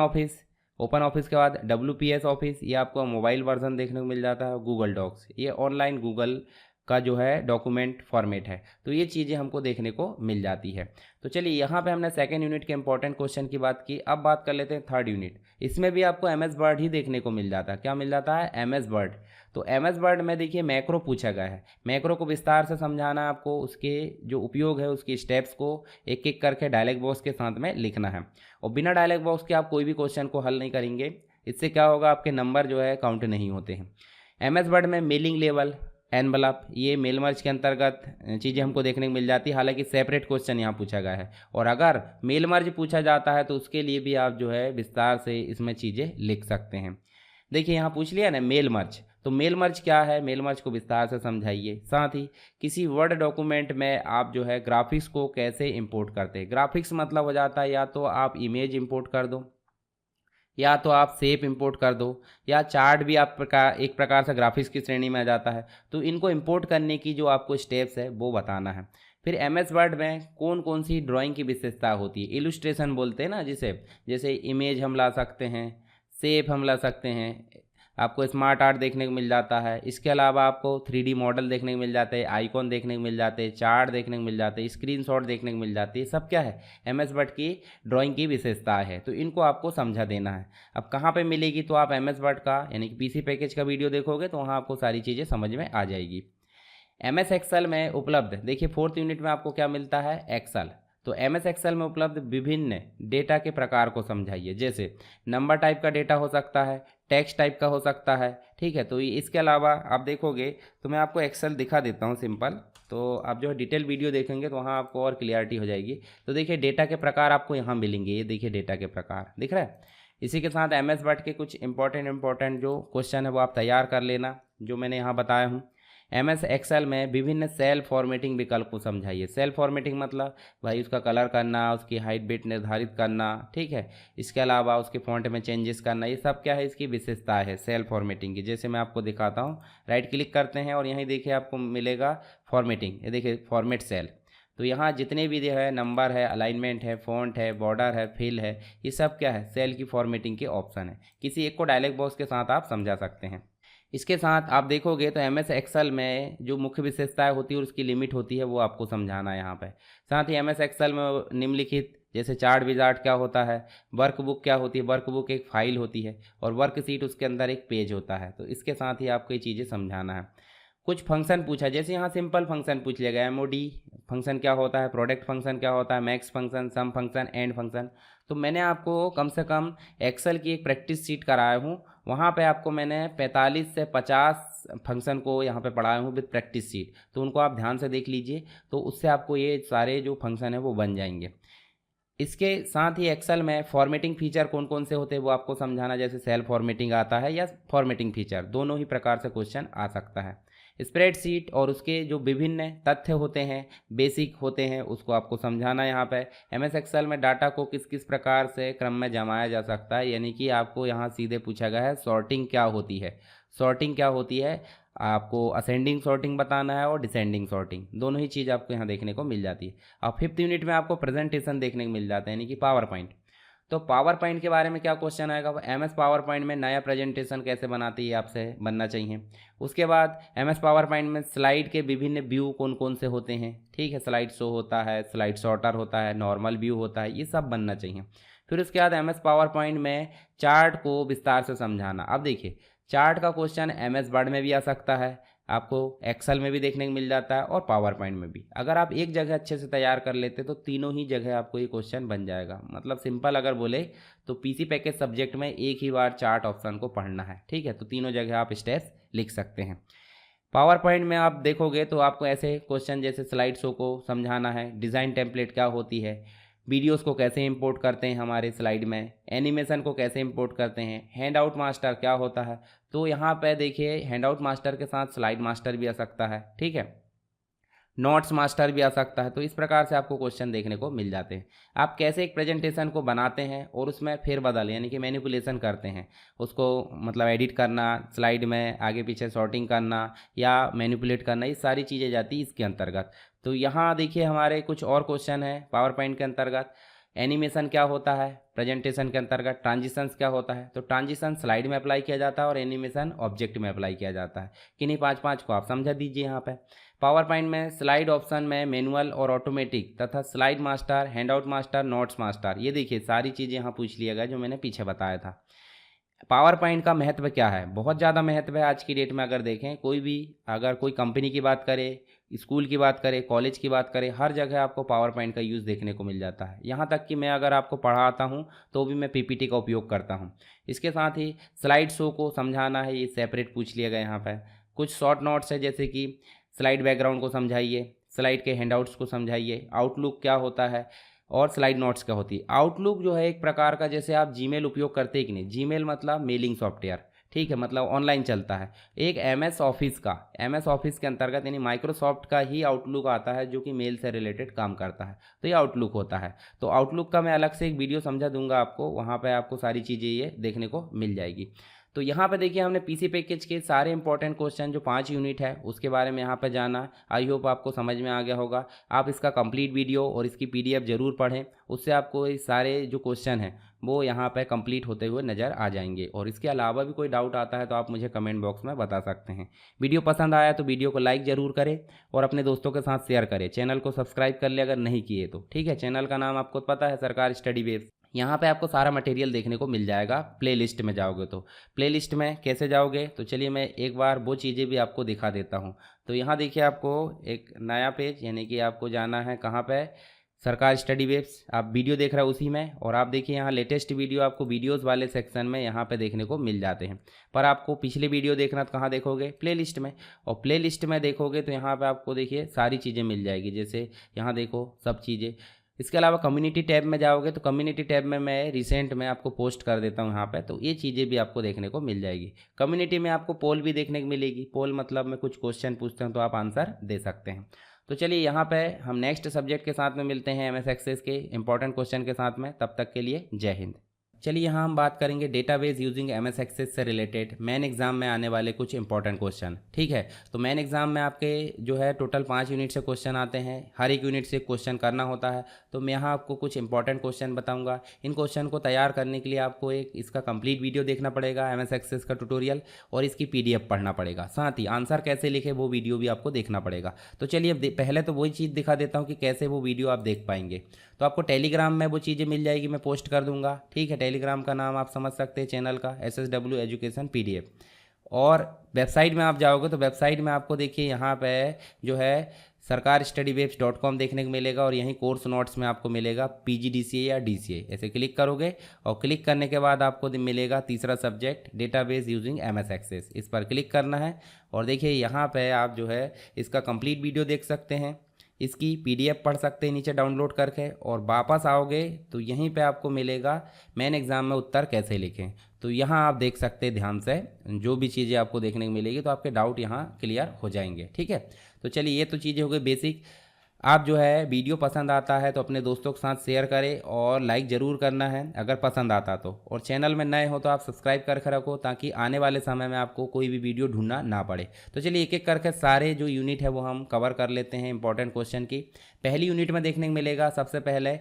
ऑफिस के बाद WPS ऑफिस, ये आपको मोबाइल वर्जन देखने को मिल जाता है। गूगल डॉक्स, ये ऑनलाइन गूगल का जो है डॉक्यूमेंट फॉर्मेट है। तो ये चीज़ें हमको देखने को मिल जाती है। तो चलिए यहाँ पे हमने सेकंड यूनिट के इंपॉर्टेंट क्वेश्चन की बात की, अब बात कर लेते हैं थर्ड यूनिट। इसमें भी आपको MS वर्ड ही देखने को मिल जाता है। क्या मिल जाता है, MS वर्ड। तो MS वर्ड में देखिए मैक्रो पूछा गया है, मैक्रो को विस्तार से समझाना आपको, उसके जो उपयोग है उसकी स्टेप्स को एक एक करके डायलॉग बॉक्स के साथ में लिखना है। और बिना डायलॉग बॉक्स के आप कोई भी क्वेश्चन को हल नहीं करेंगे, इससे क्या होगा आपके नंबर जो है काउंट नहीं होते हैं। MS वर्ड में मेलिंग लेवल, एनवलप, ये मेल मर्ज के अंतर्गत चीज़ें हमको देखने को मिल जाती है, हालांकि सेपरेट क्वेश्चन यहाँ पूछा गया है। और अगर मेल मर्ज पूछा जाता है तो उसके लिए भी आप जो है विस्तार से इसमें चीज़ें लिख सकते हैं। देखिए यहाँ पूछ लिया ना मेल मर्ज, तो मेल मर्ज क्या है, मेल मर्ज को विस्तार से समझाइए। साथ ही किसी वर्ड डॉक्यूमेंट में आप जो है ग्राफिक्स को कैसे इंपोर्ट करते हैं। ग्राफिक्स मतलब हो जाता है या तो आप इमेज इंपोर्ट कर दो या तो आप शेप इंपोर्ट कर दो, या चार्ट भी आप एक प्रकार से ग्राफिक्स की श्रेणी में आ जाता है। तो इनको इंपोर्ट करने की जो आपको स्टेप्स है वो बताना है। फिर एमएस वर्ड में कौन कौन सी ड्राइंग की विशेषता होती है, इलुस्ट्रेशन बोलते हैं ना जिसे, जैसे इमेज हम ला सकते हैं, शेप हम ला सकते हैं, आपको स्मार्ट आर्ट देखने को मिल जाता है। इसके अलावा आपको 3D मॉडल देखने को मिल जाते हैं, आइकॉन देखने को मिल जाते हैं, चार्ट देखने को मिल जाते हैं, स्क्रीनशॉट देखने को मिल जाती है। सब क्या है, एमएस वर्ड की ड्राइंग की विशेषता है। तो इनको आपको समझा देना है। अब कहाँ पे मिलेगी, तो आप एमएस वर्ड का यानी कि पीसी पैकेज का वीडियो देखोगे तो वहाँ आपको सारी चीज़ें समझ में आ जाएगी। एमएस एक्सेल में उपलब्ध, देखिए 4th यूनिट में आपको क्या मिलता है, एक्सेल। तो एमएस एक्सेल में उपलब्ध विभिन्न डेटा के प्रकार को समझाइए। जैसे नंबर टाइप का डेटा हो सकता है, टेक्स्ट टाइप का हो सकता है, ठीक है। तो इसके अलावा आप देखोगे तो मैं आपको एक्सेल दिखा देता हूँ सिंपल। तो आप जो है डिटेल वीडियो देखेंगे तो वहाँ आपको और क्लियरिटी हो जाएगी। तो देखिए डेटा के प्रकार आपको यहाँ मिलेंगे, ये देखिए डेटा के प्रकार दिख रहा है। इसी के साथ एमएस वर्ड के कुछ इंपॉर्टेंट जो क्वेश्चन है वो आप तैयार कर लेना, जो मैंने यहाँ बताया हूँ। एमएस एक्सेल में विभिन्न सेल फॉर्मेटिंग विकल्प को समझाइए। सेल फॉर्मेटिंग मतलब भाई उसका कलर करना, उसकी हाइट वेट निर्धारित करना, ठीक है। इसके अलावा उसके फॉन्ट में चेंजेस करना, ये सब क्या है, इसकी विशेषता है सेल फॉर्मेटिंग की। जैसे मैं आपको दिखाता हूँ, राइट क्लिक करते हैं और यहीं देखिए आपको मिलेगा फॉर्मेटिंग, ये देखिए फॉर्मेट सेल। तो यहाँ जितने भी है नंबर है, अलाइनमेंट है, फॉन्ट है, बॉर्डर है, फिल है, ये सब क्या है, सेल की फॉर्मेटिंग के ऑप्शन है। किसी एक को डायलॉग बॉक्स के साथ आप समझा सकते हैं। इसके साथ आप देखोगे तो एमएस एक्सेल में जो मुख्य विशेषताएं होती है और उसकी लिमिट होती है वो आपको समझाना है यहाँ पे। साथ ही एमएस एक्सेल में निम्नलिखित जैसे चार्ट विजार्ट क्या होता है, वर्कबुक क्या होती है, वर्कबुक एक फाइल होती है और वर्कशीट उसके अंदर एक पेज होता है। तो इसके साथ ही आपको ये चीज़ें समझाना है। कुछ फंक्शन पूछा, जैसे यहाँ सिंपल फंक्शन पूछ लिया गया, एमओडी फंक्शन क्या होता है, प्रोडक्ट फंक्शन क्या होता है, max function, sum function, and function. तो मैंने आपको कम से कम एक्सेल की एक प्रैक्टिस शीट कराया हूँ, वहाँ पे आपको मैंने 45 से 50 फंक्शन को यहाँ पे पढ़ाया हूँ विद प्रैक्टिस शीट। तो उनको आप ध्यान से देख लीजिए, तो उससे आपको ये सारे जो फंक्शन है वो बन जाएंगे। इसके साथ ही एक्सेल में फॉर्मेटिंग फीचर कौन कौन से होते हैं वो आपको समझाना, जैसे सेल फॉर्मेटिंग आता है या फॉर्मेटिंग फीचर, दोनों ही प्रकार से क्वेश्चन आ सकता है। स्प्रेडशीट और उसके जो विभिन्न तथ्य होते हैं, बेसिक होते हैं, उसको आपको समझाना यहाँ पे। एमएस एक्सेल में डाटा को किस किस प्रकार से क्रम में जमाया जा सकता है, यानी कि आपको यहाँ सीधे पूछा गया है सॉर्टिंग क्या होती है। सॉर्टिंग क्या होती है, आपको असेंडिंग सॉर्टिंग बताना है और डिसेंडिंग सॉर्टिंग, दोनों ही चीज़ आपको यहाँ देखने को मिल जाती है। अब 5th यूनिट में आपको प्रेजेंटेशन देखने को मिल जाता है, यानी कि पावर पॉइंट। तो पावर पॉइंट के बारे में क्या क्वेश्चन आएगा, एमएस पावर पॉइंट में नया प्रेजेंटेशन कैसे बनाती है आपसे बनना चाहिए। उसके बाद एमएस पावर पॉइंट में स्लाइड के विभिन्न व्यू कौन कौन से होते हैं, ठीक है, स्लाइड शो होता है, स्लाइड शॉर्टर होता है, नॉर्मल व्यू होता है, ये सब बनना चाहिए। फिर उसके बाद एमएस पावर पॉइंट में चार्ट को विस्तार से समझाना। अब देखिए चार्ट का क्वेश्चन एमएस वर्ड में भी आ सकता है, आपको एक्सेल में भी देखने को मिल जाता है और पावर पॉइंट में भी। अगर आप एक जगह अच्छे से तैयार कर लेते तो तीनों ही जगह आपको ये क्वेश्चन बन जाएगा। मतलब सिंपल अगर बोले तो पीसी पैकेज सब्जेक्ट में एक ही बार चार्ट ऑप्शन को पढ़ना है, ठीक है। तो तीनों जगह आप स्टेप्स लिख सकते हैं। पावर पॉइंट में आप देखोगे तो आपको ऐसे क्वेश्चन जैसे स्लाइड शो को समझाना है, डिज़ाइन टेम्पलेट क्या होती है, वीडियोस को कैसे इंपोर्ट करते हैं हमारे स्लाइड में, एनिमेशन को कैसे इंपोर्ट करते हैं, हैंड आउट मास्टर क्या होता है। तो यहाँ पे देखिए हैंड आउट मास्टर के साथ स्लाइड मास्टर भी आ सकता है, ठीक है, नोट्स मास्टर भी आ सकता है। तो इस प्रकार से आपको क्वेश्चन देखने को मिल जाते हैं। आप कैसे एक प्रेजेंटेशन को बनाते हैं और उसमें फेरबदल यानी कि मैनिपुलेशन करते हैं, उसको मतलब एडिट करना, स्लाइड में आगे पीछे सॉर्टिंग करना या मैनिपुलेट करना, ये सारी चीज़ें जाती है इसके अंतर्गत। तो यहाँ देखिए हमारे कुछ और क्वेश्चन है पावर पॉइंट के अंतर्गत। एनिमेशन क्या होता है प्रेजेंटेशन के अंतर्गत, ट्रांजिशंस क्या होता है। तो ट्रांजिशन स्लाइड में अप्लाई किया जाता है और एनिमेशन ऑब्जेक्ट में अप्लाई किया जाता है। किन्हीं 5 को आप समझा दीजिए यहाँ पे। पावर पॉइंट में स्लाइड ऑप्शन में मैनुअल और ऑटोमेटिक तथा slide master, handout master, notes master, ये देखिए सारी चीज़ें यहाँ पूछ लिया गया जो मैंने पीछे बताया था। पावर पॉइंट का महत्व क्या है, बहुत ज़्यादा महत्व है आज की डेट में। अगर देखें कोई भी, अगर कोई कंपनी की बात करे, स्कूल की बात करें, कॉलेज की बात करें, हर जगह आपको पावर पॉइंट का यूज़ देखने को मिल जाता है। यहाँ तक कि मैं अगर आपको पढ़ाता हूँ तो भी मैं पीपीटी का उपयोग करता हूँ। इसके साथ ही स्लाइड शो को समझाना है, ये सेपरेट पूछ लिया गया यहाँ पर। कुछ शॉर्ट नोट्स है जैसे कि स्लाइड बैकग्राउंड को समझाइए, स्लाइड के हैंडआउट्स को समझाइए, आउटलुक क्या होता है और स्लाइड नोट्स क्या होती है। आउटलुक जो है एक प्रकार का, जैसे आप जीमेल उपयोग करते हैं कि नहीं, जीमेल मतलब मेलिंग सॉफ्टवेयर, ठीक है, मतलब ऑनलाइन चलता है। एक एमएस ऑफिस का, एमएस ऑफिस के अंतर्गत यानी माइक्रोसॉफ्ट का ही आउटलुक आता है जो कि मेल से रिलेटेड काम करता है, तो ये आउटलुक होता है। तो आउटलुक का मैं अलग से एक वीडियो समझा दूंगा आपको, वहाँ पे आपको सारी चीज़ें ये देखने को मिल जाएगी। तो यहाँ पे देखिए हमने पीसी पैकेज के सारे इंपॉर्टेंट क्वेश्चन जो 5 यूनिट है उसके बारे में यहाँ पे जाना। आई होप आपको समझ में आ गया होगा। आप इसका कंप्लीट वीडियो और इसकी पीडीएफ ज़रूर पढ़ें, उससे आपको ये सारे जो क्वेश्चन हैं वो यहाँ पे कंप्लीट होते हुए नज़र आ जाएंगे। और इसके अलावा भी कोई डाउट आता है तो आप मुझे कमेंट बॉक्स में बता सकते हैं। वीडियो पसंद आया तो वीडियो को लाइक ज़रूर करें और अपने दोस्तों के साथ शेयर करें। चैनल को सब्सक्राइब कर ले अगर नहीं किए तो, ठीक है। चैनल का नाम आपको पता है, सरकार स्टडी बेस। यहाँ पे आपको सारा मटेरियल देखने को मिल जाएगा। प्लेलिस्ट में जाओगे तो प्लेलिस्ट में कैसे जाओगे, तो चलिए मैं एक बार वो चीज़ें भी आपको दिखा देता हूँ। तो यहाँ देखिए आपको एक नया पेज, यानी कि आपको जाना है कहाँ पे, सरकार स्टडी वेब्स। आप वीडियो देख रहे हो उसी में, और आप देखिए यहाँ लेटेस्ट वीडियो आपको वीडियोस वाले सेक्शन में यहाँ पे देखने को मिल जाते हैं। पर आपको पिछले वीडियो देखना तो कहाँ देखोगे, प्लेलिस्ट में। और प्लेलिस्ट में देखोगे तो यहाँ पे आपको देखिए सारी चीज़ें मिल जाएगी, जैसे यहाँ देखो सब चीज़ें। इसके अलावा कम्युनिटी टैब में जाओगे तो कम्युनिटी टैब में मैं रिसेंट में आपको पोस्ट कर देता हूँ यहाँ पे, तो ये चीज़ें भी आपको देखने को मिल जाएगी। कम्युनिटी में आपको पोल भी देखने को मिलेगी। पोल मतलब मैं कुछ क्वेश्चन पूछता हूँ तो आप आंसर दे सकते हैं। तो चलिए यहाँ पे हम नेक्स्ट सब्जेक्ट के साथ में मिलते हैं, एमएस एक्सेस के इंपॉर्टेंट क्वेश्चन के साथ में। तब तक के लिए जय हिंद। चलिए यहाँ हम बात करेंगे डेटाबेस यूजिंग एमएस एक्सेस से रिलेटेड मेन एग्जाम में आने वाले कुछ इंपॉर्टेंट क्वेश्चन, ठीक है। तो मेन एग्जाम में आपके जो है टोटल 5 यूनिट से क्वेश्चन आते हैं, हर एक यूनिट से क्वेश्चन करना होता है। तो मैं यहाँ आपको कुछ इंपॉर्टेंट क्वेश्चन बताऊँगा। इन क्वेश्चन को तैयार करने के लिए आपको एक इसका कंप्लीट वीडियो देखना पड़ेगा, एमएस एक्सेस का ट्यूटोरियल, और इसकी पीडीएफ पढ़ना पड़ेगा। साथ ही आंसर कैसे लिखे वो वीडियो भी आपको देखना पड़ेगा। तो चलिए पहले तो वही चीज़ दिखा देता हूँ कि कैसे वो वीडियो आप देख पाएंगे। तो आपको टेलीग्राम में वो चीज़ें मिल जाएगी, मैं पोस्ट कर दूंगा, ठीक है। टेलीग्राम का नाम आप समझ सकते हैं चैनल का, SSW एजुकेशन PDF। और वेबसाइट में आप जाओगे तो वेबसाइट में आपको देखिए यहाँ पे जो है सरकार studywaves.com देखने को मिलेगा, और यहीं कोर्स नोट्स में आपको मिलेगा PGDCA या DCA। ऐसे क्लिक करोगे और क्लिक करने के बाद आपको मिलेगा तीसरा subject database using MS access. इस पर क्लिक करना है और देखिए यहाँ पे आप जो है इसका कंप्लीट वीडियो देख सकते हैं, इसकी पीडीएफ पढ़ सकते हैं नीचे डाउनलोड करके। और वापस आओगे तो यहीं पे आपको मिलेगा मेन एग्ज़ाम में उत्तर कैसे लिखें। तो यहाँ आप देख सकते हैं ध्यान से, जो भी चीज़ें आपको देखने को मिलेगी तो आपके डाउट यहाँ क्लियर हो जाएंगे, ठीक है। तो चलिए ये तो चीज़ें हो गई बेसिक। आप जो है वीडियो पसंद आता है तो अपने दोस्तों के साथ शेयर करें और लाइक ज़रूर करना है अगर पसंद आता तो। और चैनल में नए हो तो आप सब्सक्राइब करके रखो ताकि आने वाले समय में आपको कोई भी वीडियो ढूंढना ना पड़े। तो चलिए एक एक करके सारे जो यूनिट है वो हम कवर कर लेते हैं इंपॉर्टेंट क्वेश्चन की। पहली यूनिट में देखने को मिलेगा सबसे पहले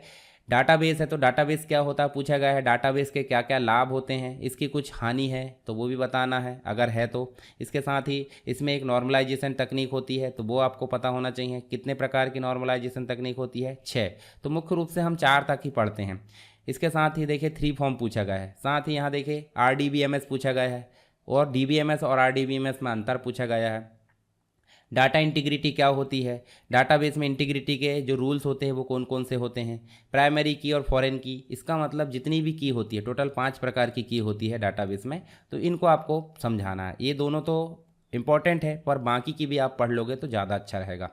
डाटाबेस है। तो डाटाबेस क्या होता है पूछा गया है, डाटाबेस के क्या क्या लाभ होते हैं, इसकी कुछ हानि है तो वो भी बताना है अगर है तो। इसके साथ ही इसमें एक नॉर्मलाइजेशन तकनीक होती है तो वो आपको पता होना चाहिए। कितने प्रकार की नॉर्मलाइजेशन तकनीक होती है, 6। तो मुख्य रूप से हम 4 तक ही पढ़ते हैं। इसके साथ ही देखिए 3 फॉर्म पूछा गया है। साथ ही यहाँ देखिए RDBMS पूछा गया है, और DBMS और RDBMS में अंतर पूछा गया है। डाटा इंटीग्रिटी क्या होती है, डाटाबेस में इंटीग्रिटी के जो रूल्स होते हैं वो कौन कौन से होते हैं। प्राइमरी की और फॉरेन की, इसका मतलब जितनी भी की होती है, टोटल 5 प्रकार की होती है डाटाबेस में, तो इनको आपको समझाना है। ये दोनों तो इम्पॉर्टेंट है पर बाकी की भी आप पढ़ लोगे तो ज़्यादा अच्छा रहेगा।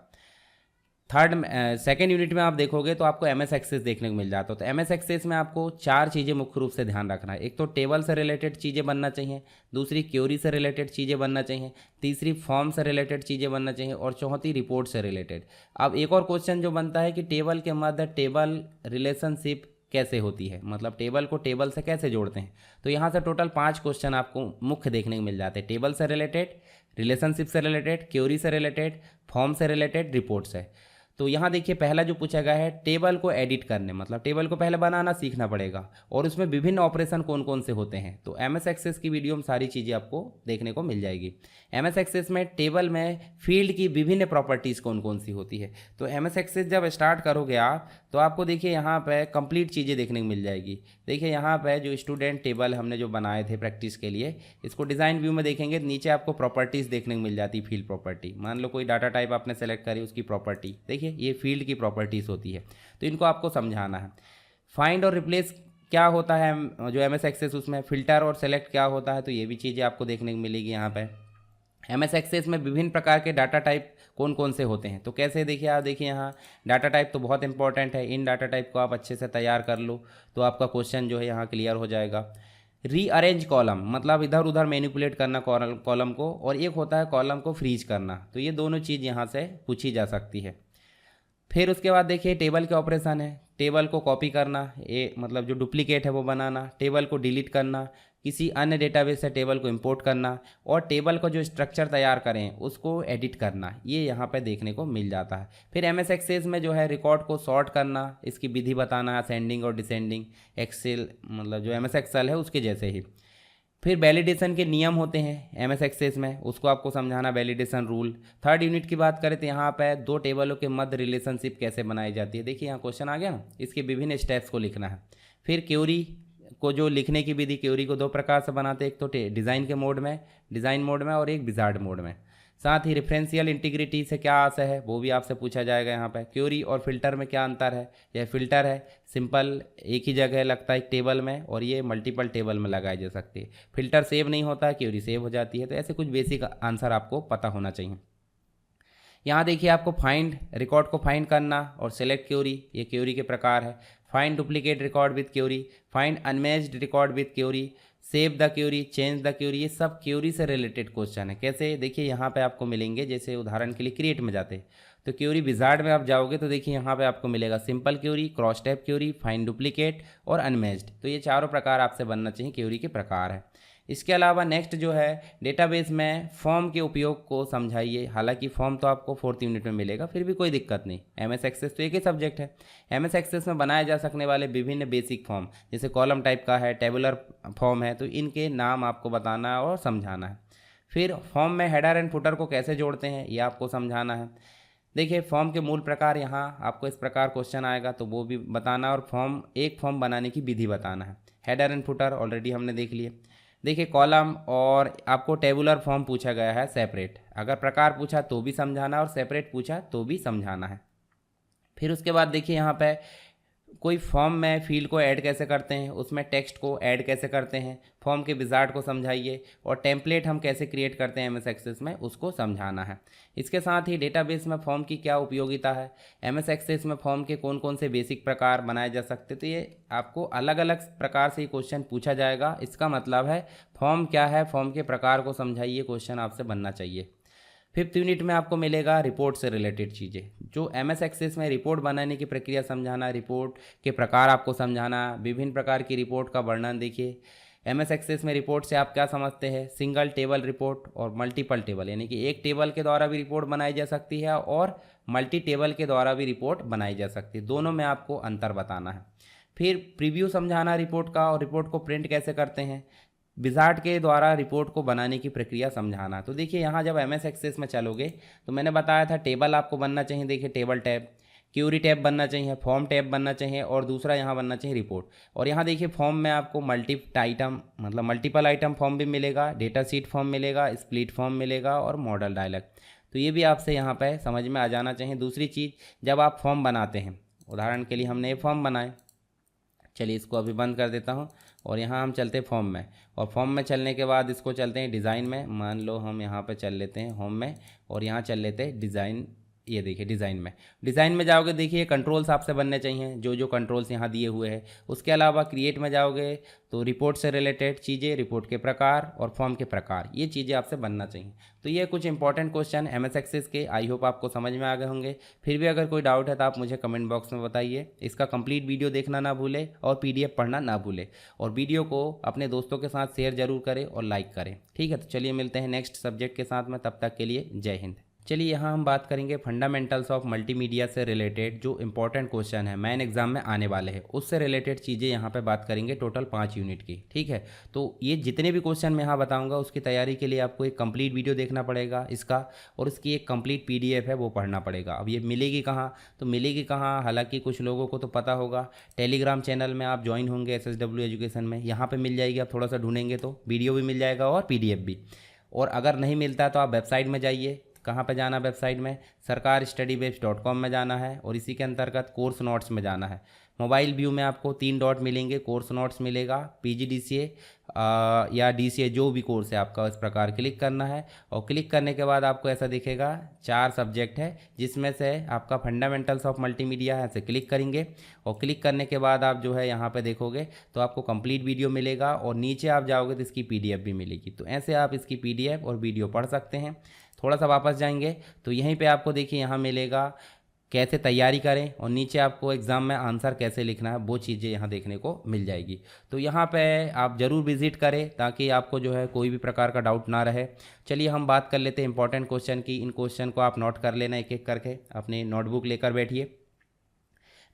सेकेंड यूनिट में आप देखोगे तो आपको एमएस एक्सेस देखने को मिल जाता है। तो एमएस एक्सेस में आपको 4 चीज़ें मुख्य रूप से ध्यान रखना है। एक तो टेबल से रिलेटेड चीज़ें बनना चाहिए, दूसरी क्वेरी से रिलेटेड चीज़ें बनना चाहिए, तीसरी फॉर्म से रिलेटेड चीज़ें बनना चाहिए, और चौथी रिपोर्ट से रिलेटेड। अब एक और क्वेश्चन जो बनता है कि टेबल के मध्य टेबल रिलेशनशिप कैसे होती है, मतलब टेबल को टेबल से कैसे जोड़ते हैं। तो यहाँ से टोटल 5 क्वेश्चन आपको मुख्य देखने को मिल जाते हैं। टेबल से रिलेटेड, रिलेशनशिप से रिलेटेड, क्वेरी से रिलेटेड, फॉर्म से रिलेटेड, रिपोर्ट से। तो यहाँ देखिए पहला जो पूछा गया है टेबल को एडिट करने, मतलब टेबल को पहले बनाना सीखना पड़ेगा, और उसमें विभिन्न ऑपरेशन कौन कौन से होते हैं। तो एमएस एक्सेस की वीडियो में सारी चीज़ें आपको देखने को मिल जाएगी। एमएस एक्सेस में टेबल में फील्ड की विभिन्न प्रॉपर्टीज़ कौन कौन सी होती है। तो एमएस एक्सेस जब स्टार्ट करोगे आप तो आपको देखिए यहाँ पे कंप्लीट चीज़ें देखने को मिल जाएगी। देखिए यहाँ पे जो स्टूडेंट टेबल हमने जो बनाए थे प्रैक्टिस के लिए, इसको डिज़ाइन व्यू में देखेंगे, नीचे आपको प्रॉपर्टीज़ देखने को मिल जाती। फील्ड प्रॉपर्टी, मान लो कोई डाटा टाइप आपने सेलेक्ट करी, उसकी प्रॉपर्टी देखिए, ये फील्ड की प्रॉपर्टीज़ होती है। तो इनको आपको समझाना है। फाइंड और रिप्लेस क्या होता है जो एमएस एक्सेस, उसमें फिल्टर और सेलेक्ट क्या होता है, तो ये भी चीज़ें आपको देखने को मिलेगी। यहाँ पे एमएस एक्सेस में विभिन्न प्रकार के डाटा टाइप कौन कौन से होते हैं। तो कैसे देखिए, आप देखिए यहाँ डाटा टाइप तो बहुत इंपॉर्टेंट है। इन डाटा टाइप को आप अच्छे से तैयार कर लो तो आपका क्वेश्चन जो है यहाँ क्लियर हो जाएगा। रीअरेंज कॉलम मतलब इधर उधर मैनिपुलेट करना कॉलम को, और एक होता है कॉलम को फ्रीज करना। तो ये दोनों चीज़ यहाँ से पूछी जा सकती है। फिर उसके बाद देखिए टेबल के ऑपरेशन है, टेबल को कॉपी करना, ये मतलब जो डुप्लीकेट है वो बनाना, टेबल को डिलीट करना, किसी अन्य डेटाबेस से टेबल को इंपोर्ट करना, और टेबल को जो स्ट्रक्चर तैयार करें उसको एडिट करना, ये यहाँ पे देखने को मिल जाता है। फिर एमएस एक्सेस में जो है रिकॉर्ड को सॉर्ट करना, इसकी विधि बताना, असेंडिंग और डिसेंडिंग, एक्सेल मतलब जो एमएस एक्सेल है उसके जैसे ही। फिर वैलिडेशन के नियम होते हैं एमएस एक्सेस में, उसको आपको समझाना, वैलिडेशन रूल। थर्ड यूनिट की बात करें तो यहाँ पे दो टेबलों के मध्य रिलेशनशिप कैसे बनाई जाती है, देखिए यहाँ क्वेश्चन आ गया ना, इसके विभिन्न स्टेप्स को लिखना है। फिर क्यूरी को जो लिखने की विधि, क्यूरी को दो प्रकार से बनाते हैं, एक तो डिज़ाइन मोड में और एक विजार्ड मोड में। साथ ही रेफरेंशियल इंटीग्रिटी से क्या आशय है वो भी आपसे पूछा जाएगा यहाँ पे। क्यूरी और फिल्टर में क्या अंतर है, यह फिल्टर है सिंपल एक ही जगह लगता है एक टेबल में, और ये मल्टीपल टेबल में लगाई जा सकती है। फिल्टर सेव नहीं होता है, क्यूरी सेव हो जाती है। तो ऐसे कुछ बेसिक आंसर आपको पता होना चाहिए। यहाँ देखिए आपको फाइंड रिकॉर्ड को फाइंड करना और सेलेक्ट क्यूरी, ये क्यूरी के प्रकार है। Find duplicate record with query, find unmatched record with query, save the query, change the query, ये सब क्यूरी से रिलेटेड क्वेश्चन है। कैसे, देखिए यहाँ पे आपको मिलेंगे, जैसे उदाहरण के लिए क्रिएट में जाते तो क्यूरी विजार्ड में आप जाओगे तो देखिए यहाँ पे आपको मिलेगा simple query, cross tab query, find duplicate और अनमैच्ड। तो ये चारों प्रकार आपसे बनना चाहिए, क्यूरी के प्रकार है। इसके अलावा नेक्स्ट जो है डेटाबेस में फॉर्म के उपयोग को समझाइए। हालांकि फॉर्म तो आपको 4th यूनिट में मिलेगा, फिर भी कोई दिक्कत नहीं, एमएस एक्सेस तो एक ही सब्जेक्ट है। एमएस एक्सेस में बनाए जा सकने वाले विभिन्न बेसिक फॉर्म, जैसे कॉलम टाइप का है, टेबुलर फॉर्म है, तो इनके नाम आपको बताना और समझाना है। फिर फॉर्म में हेडर एंड फुटर को कैसे जोड़ते हैं ये आपको समझाना है। देखिए फॉर्म के मूल प्रकार, यहाँ आपको इस प्रकार क्वेश्चन आएगा तो वो भी बताना, और एक फॉर्म बनाने की विधि बताना है। हेडर एंड फुटर ऑलरेडी हमने देख लिए। देखिए कॉलम और आपको टेबुलर फॉर्म पूछा गया है सेपरेट, अगर प्रकार पूछा तो भी समझाना और सेपरेट पूछा तो भी समझाना है। फिर उसके बाद देखिए यहाँ पे कोई फॉर्म में फील्ड को ऐड कैसे करते हैं, उसमें टेक्स्ट को ऐड कैसे करते हैं, फॉर्म के विजार्ड को समझाइए, और टेम्पलेट हम कैसे क्रिएट करते हैं एमएस एक्सेस में उसको समझाना है। इसके साथ ही डेटाबेस में फॉर्म की क्या उपयोगिता है, एमएस एक्सेस में फॉर्म के कौन कौन से बेसिक प्रकार बनाए जा सकते, तो ये आपको अलग अलग प्रकार से ये क्वेश्चन पूछा जाएगा। इसका मतलब है फॉर्म क्या है, फॉर्म के प्रकार को समझाइए, क्वेश्चन आपसे बनना चाहिए। 5th यूनिट में आपको मिलेगा रिपोर्ट से रिलेटेड चीज़ें, जो एमएस एक्सेस में रिपोर्ट बनाने की प्रक्रिया समझाना, रिपोर्ट के प्रकार आपको समझाना, विभिन्न प्रकार की रिपोर्ट का वर्णन। देखिए एमएस एक्सेस में रिपोर्ट से आप क्या समझते हैं, सिंगल टेबल रिपोर्ट और मल्टीपल टेबल, यानी कि एक टेबल के द्वारा भी रिपोर्ट बनाई जा सकती है और मल्टी टेबल के द्वारा भी रिपोर्ट बनाई जा सकती है, दोनों में आपको अंतर बताना है। फिर प्रीव्यू समझाना रिपोर्ट का, और रिपोर्ट को प्रिंट कैसे करते हैं, विजार्ड के द्वारा रिपोर्ट को बनाने की प्रक्रिया समझाना। तो देखिए यहाँ जब एमएस एक्सेस में चलोगे तो मैंने बताया था टेबल आपको बनना चाहिए, देखिए टेबल टैब, क्यूरी टैब बनना चाहिए, फॉर्म टैब बनना चाहिए, और दूसरा यहाँ बनना चाहिए रिपोर्ट। और यहाँ देखिए फॉर्म में आपको मल्टीपल आइटम फॉर्म भी मिलेगा, डेटा सीट फॉर्म मिलेगा, स्प्लिट फॉर्म मिलेगा और मॉडल डायलॉग। तो ये भी आपसे यहाँ पे समझ में आ जाना चाहिए। दूसरी चीज़, जब आप फॉर्म बनाते हैं, उदाहरण के लिए हमने ये फॉर्म बनाए, चलिए इसको अभी बंद कर देता हूँ, और यहाँ हम चलते हैं फॉर्म में, और फॉर्म में चलने के बाद इसको चलते हैं डिज़ाइन में। मान लो हम यहाँ पे चल लेते हैं होम में, और यहाँ चल लेते हैं डिज़ाइन। ये देखिए डिज़ाइन में जाओगे, देखिए कंट्रोल्स आपसे बनने चाहिए, जो जो कंट्रोल्स यहाँ दिए हुए हैं। उसके अलावा क्रिएट में जाओगे तो रिपोर्ट से रिलेटेड चीज़ें, रिपोर्ट के प्रकार और फॉर्म के प्रकार, ये चीज़ें आपसे बनना चाहिए। तो ये कुछ इंपॉर्टेंट क्वेश्चन एमएस एक्सेस के, आई होप आपको समझ में आ गए होंगे। फिर भी अगर कोई डाउट है तो आप मुझे कमेंट बॉक्स में बताइए। इसका कंप्लीट वीडियो देखना ना भूले और पीडीएफ पढ़ना ना भूले, और वीडियो को अपने दोस्तों के साथ शेयर जरूर करें और लाइक करें। ठीक है, तो चलिए मिलते हैं नेक्स्ट सब्जेक्ट के साथ में, तब तक के लिए जय हिंद। चलिए यहाँ हम बात करेंगे फंडामेंटल्स ऑफ मल्टीमीडिया से रिलेटेड, जो इंपॉर्टेंट क्वेश्चन है मेन एग्जाम में आने वाले हैं, उससे रिलेटेड चीज़ें यहाँ पे बात करेंगे, टोटल 5 यूनिट की। ठीक है, तो ये जितने भी क्वेश्चन मैं यहाँ बताऊँगा उसकी तैयारी के लिए आपको एक कंप्लीट वीडियो देखना पड़ेगा इसका, और इसकी एक कंप्लीट PDF है वो पढ़ना पड़ेगा। अब ये मिलेगी कहाँ, तो मिलेगी कहाँ, हालांकि कुछ लोगों को तो पता होगा, टेलीग्राम चैनल में आप ज्वाइन होंगे SSW एजुकेशन में, यहाँ पर मिल जाएगी। आप थोड़ा सा ढूंढेंगे तो वीडियो भी मिल जाएगा और PDF भी। और अगर नहीं मिलता तो आप वेबसाइट में जाइए, कहाँ पे जाना वेबसाइट में, sarkarstudywaves.com में जाना है और इसी के अंतर्गत कोर्स नोट्स में जाना है। मोबाइल व्यू में आपको 3 डॉट मिलेंगे, कोर्स नोट्स मिलेगा, PGDCA या DCA जो भी कोर्स है आपका, इस प्रकार क्लिक करना है और क्लिक करने के बाद आपको ऐसा दिखेगा 4 सब्जेक्ट है, जिसमें से आपका फंडामेंटल्स ऑफ मल्टीमीडिया है, ऐसे क्लिक करेंगे और क्लिक करने के बाद आप जो है यहाँ पे देखोगे तो आपको कंप्लीट वीडियो मिलेगा और नीचे आप जाओगे तो इसकी PDF भी मिलेगी। तो ऐसे आप इसकी PDF और वीडियो पढ़ सकते हैं। थोड़ा सा वापस जाएंगे तो यहीं पे आपको देखिए यहाँ मिलेगा कैसे तैयारी करें और नीचे आपको एग्ज़ाम में आंसर कैसे लिखना है, वो चीज़ें यहाँ देखने को मिल जाएगी। तो यहाँ पे आप ज़रूर विज़िट करें ताकि आपको जो है कोई भी प्रकार का डाउट ना रहे। चलिए हम बात कर लेते हैं इंपॉर्टेंट क्वेश्चन की। इन क्वेश्चन को आप नोट कर लेना एक एक करके, अपनी नोटबुक लेकर बैठिए।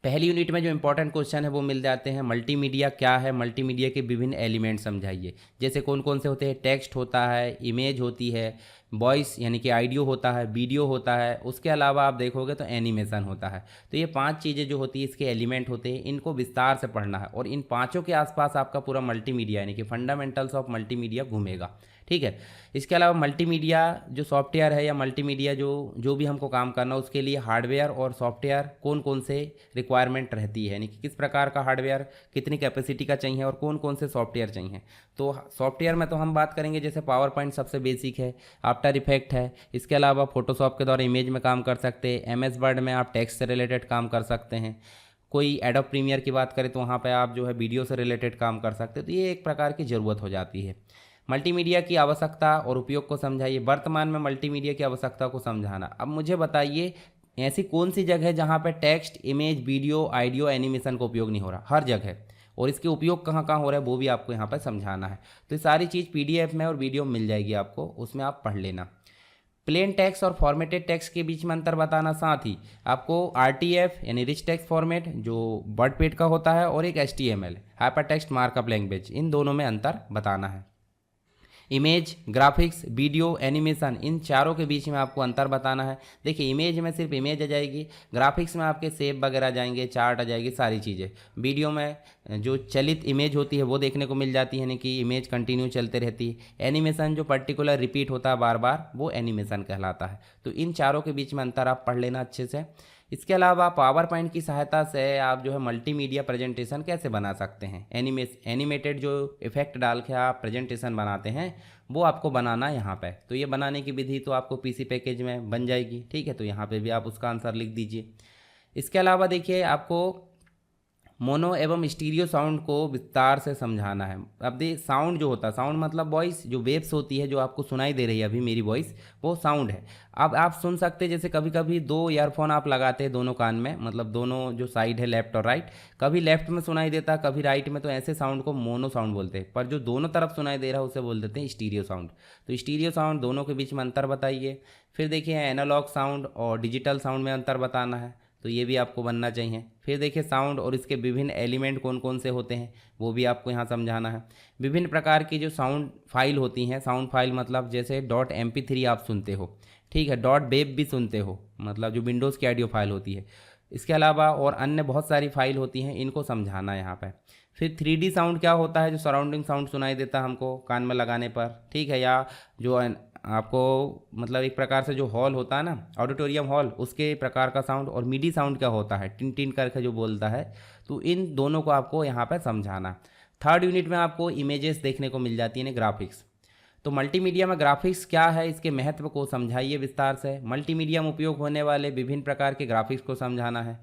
पहली यूनिट में जो इंपॉर्टेंट क्वेश्चन है वो मिल जाते हैं, मल्टीमीडिया क्या है, मल्टीमीडिया के विभिन्न एलिमेंट समझाइए। जैसे कौन कौन से होते हैं, टेक्स्ट होता है, इमेज होती है, वॉइस यानी कि ऑडियो होता है, वीडियो होता है, उसके अलावा आप देखोगे तो एनिमेशन होता है। तो ये 5 चीज़ें जो होती है इसके एलिमेंट होते हैं, इनको विस्तार से पढ़ना है और इन पाँचों के आसपास आपका पूरा मल्टीमीडिया यानी कि फंडामेंटल्स ऑफ मल्टीमीडिया घूमेगा। ठीक है। इसके अलावा मल्टीमीडिया जो सॉफ्टवेयर है या मल्टीमीडिया जो भी हमको काम करना, उसके लिए हार्डवेयर और सॉफ्टवेयर कौन कौन से रिक्वायरमेंट रहती है, यानी कि किस प्रकार का हार्डवेयर कितनी कैपेसिटी का चाहिए और कौन कौन से सॉफ्टवेयर चाहिए। तो सॉफ्टवेयर में तो हम बात करेंगे जैसे पावर पॉइंट सबसे बेसिक है, आफ्टर इफेक्ट है, इसके अलावा फोटोशॉप के द्वारा इमेज में काम कर सकते हैं, MS वर्ड में आप टेक्स्ट से रिलेटेड काम कर सकते हैं, कोई एडोब प्रीमियर की बात करें तो वहाँ पे आप जो है वीडियो से रिलेटेड काम कर सकते हैं। तो ये एक प्रकार की ज़रूरत हो जाती है। मल्टीमीडिया की आवश्यकता और उपयोग को समझाइए। वर्तमान में मल्टीमीडिया की आवश्यकता को समझाना। अब मुझे बताइए ऐसी कौन सी जगह है जहाँ पे text, image, video, audio, animation का उपयोग नहीं हो रहा। हर जगह। और इसके उपयोग कहाँ कहाँ हो रहा है वो भी आपको यहाँ पर समझाना है। तो ये सारी चीज़ PDF में और वीडियो मिल जाएगी आपको, उसमें आप पढ़ लेना। प्लेन टेक्स्ट और फॉर्मेटेड टेक्स्ट के बीच में अंतर बताना, साथ ही आपको RTF यानी रिच टेक्स्ट फॉर्मेट जो वर्डपेड का होता है और एक HTML hyper text markup language, इन दोनों में अंतर बताना है। इमेज, ग्राफिक्स, वीडियो, एनिमेशन, इन चारों के बीच में आपको अंतर बताना है। देखिए इमेज में सिर्फ इमेज आ जाएगी, ग्राफिक्स में आपके शेप वगैरह आ जाएंगे, चार्ट आ जाएगी, सारी चीज़ें। वीडियो में जो चलित इमेज होती है वो देखने को मिल जाती है, यानी कि इमेज कंटिन्यू चलते रहती है। एनिमेशन जो पर्टिकुलर रिपीट होता है बार बार, वो एनिमेशन कहलाता है। तो इन चारों के बीच में अंतर आप पढ़ लेना अच्छे से। इसके अलावा पावर पॉइंट की सहायता से आप जो है मल्टीमीडिया प्रेजेंटेशन कैसे बना सकते हैं। एनिमेटेड जो इफेक्ट डाल के आप प्रेजेंटेशन बनाते हैं वो आपको बनाना है यहाँ पे। तो ये बनाने की विधि तो आपको PC पैकेज में बन जाएगी। ठीक है, तो यहाँ पे भी आप उसका आंसर लिख दीजिए। इसके अलावा देखिए आपको मोनो एवं स्टीरियो साउंड को विस्तार से समझाना है। अब साउंड जो होता है, साउंड मतलब वॉइस, जो वेव्स होती है जो आपको सुनाई दे रही है अभी मेरी वॉइस, वो साउंड है। अब आप सुन सकते हैं जैसे कभी कभी 2 ईयरफोन आप लगाते हैं दोनों कान में, मतलब दोनों जो साइड है लेफ्ट और राइट, कभी लेफ्ट में सुनाई देता कभी राइट में, तो ऐसे साउंड को मोनो साउंड बोलते हैं। पर जो दोनों तरफ सुनाई दे रहा है उसे बोल देते हैं स्टीरियो साउंड। तो स्टीरियो साउंड दोनों के बीच में अंतर बताइए। फिर देखिए एनालॉग साउंड और डिजिटल साउंड में अंतर बताना है, तो ये भी आपको बनना चाहिए। फिर देखिए साउंड और इसके विभिन्न एलिमेंट कौन कौन से होते हैं वो भी आपको यहाँ समझाना है। विभिन्न प्रकार की जो साउंड फाइल होती हैं, साउंड फाइल मतलब जैसे .mp3 आप सुनते हो, ठीक है, .wav भी सुनते हो, मतलब जो विंडोज़ की ऑडियो फाइल होती है। इसके अलावा और अन्य बहुत सारी फाइल होती हैं, इनको समझाना है यहाँ पर। फिर 3D साउंड क्या होता है, जो सराउंडिंग साउंड सुनाई देता है हमको कान में लगाने पर, ठीक है, या जो आपको मतलब एक प्रकार से जो हॉल होता है ना, ऑडिटोरियम हॉल, उसके प्रकार का साउंड। और मिडी साउंड क्या होता है, टिन टिन करके जो बोलता है। तो इन दोनों को आपको यहाँ पर समझाना। 3rd यूनिट में आपको इमेजेस देखने को मिल जाती हैं, ग्राफिक्स। तो मल्टीमीडिया में ग्राफिक्स क्या है, इसके महत्व को समझाइए विस्तार से। मल्टीमीडिया में उपयोग होने वाले विभिन्न प्रकार के ग्राफिक्स को समझाना है।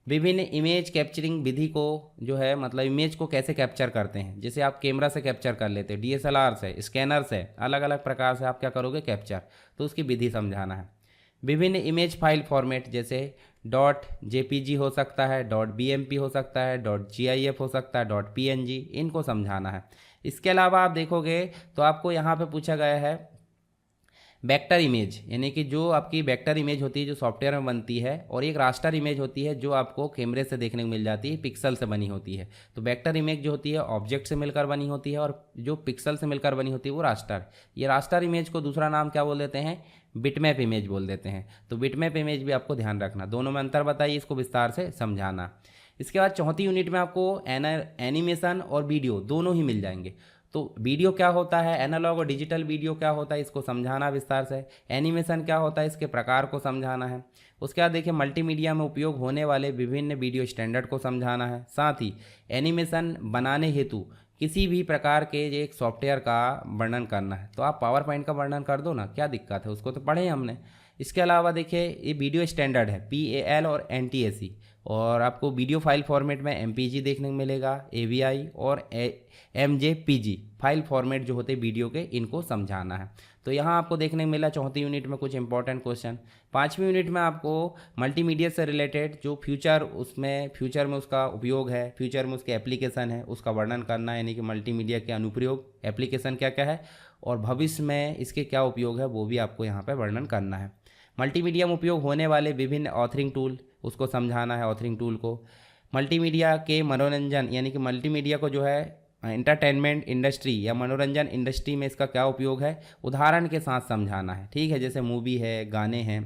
विभिन्न इमेज कैप्चरिंग विधि को जो है, मतलब इमेज को कैसे कैप्चर करते हैं, जैसे आप कैमरा से कैप्चर कर लेते हैं, DSLR से, स्कैनर से, अलग अलग प्रकार से आप क्या करोगे कैप्चर, तो उसकी विधि समझाना है। विभिन्न इमेज फाइल फॉर्मेट जैसे .jpg हो सकता है, .bmp हो सकता है, .gif हो सकता है, .png, इनको समझाना है। इसके अलावा आप देखोगे तो आपको यहाँ पे पूछा गया है वेक्टर इमेज, यानी कि जो आपकी वेक्टर इमेज होती है जो सॉफ्टवेयर में बनती है, और एक रास्टर इमेज होती है जो आपको कैमरे से देखने को मिल जाती है, पिक्सल से बनी होती है। तो वेक्टर इमेज जो होती है ऑब्जेक्ट से मिलकर बनी होती है, और जो पिक्सल से मिलकर बनी होती है वो रास्टर। ये रास्टर इमेज को दूसरा नाम क्या बोल देते हैं, बिटमैप इमेज बोल देते हैं। तो बिटमैप इमेज भी आपको ध्यान रखना, दोनों में अंतर बताइए, इसको विस्तार से समझाना। इसके बाद 4थी यूनिट में आपको एनिमेशन और वीडियो दोनों ही मिल जाएंगे। तो वीडियो क्या होता है, एनालॉग और डिजिटल वीडियो क्या होता है, इसको समझाना विस्तार से। एनिमेशन क्या होता है, इसके प्रकार को समझाना है। उसके बाद देखिए मल्टीमीडिया में उपयोग होने वाले विभिन्न वीडियो स्टैंडर्ड को समझाना है। साथ ही एनिमेशन बनाने हेतु किसी भी प्रकार के एक सॉफ्टवेयर का वर्णन करना है। तो आप पावर पॉइंट का वर्णन कर दो ना, क्या दिक्कत है, उसको तो पढ़े हमने। इसके अलावा देखिए ये वीडियो स्टैंडर्ड है PAL और NTSC, और आपको वीडियो फाइल फॉर्मेट में MPG देखने को मिलेगा, AVI और MJPG फाइल फॉर्मेट जो होते हैं वीडियो के, इनको समझाना है। तो यहाँ आपको देखने को मिला चौथी यूनिट में कुछ इंपॉर्टेंट क्वेश्चन। पाँचवीं यूनिट में आपको मल्टीमीडिया से रिलेटेड जो फ्यूचर में उसका उपयोग है, फ्यूचर में उसके एप्लीकेशन है, उसका वर्णन करना है, यानी कि मल्टीमीडिया के अनुप्रयोग एप्लीकेशन क्या क्या है और भविष्य में इसके क्या उपयोग है, वो भी आपको यहाँ पर वर्णन करना है। मल्टीमीडिया में उपयोग होने वाले विभिन्न ऑथरिंग टूल, उसको समझाना है, ऑथरिंग टूल को। मल्टीमीडिया के मनोरंजन, यानी कि मल्टीमीडिया को जो है एंटरटेनमेंट इंडस्ट्री या मनोरंजन इंडस्ट्री में इसका क्या उपयोग है, उदाहरण के साथ समझाना है। ठीक है, जैसे मूवी है, गाने हैं,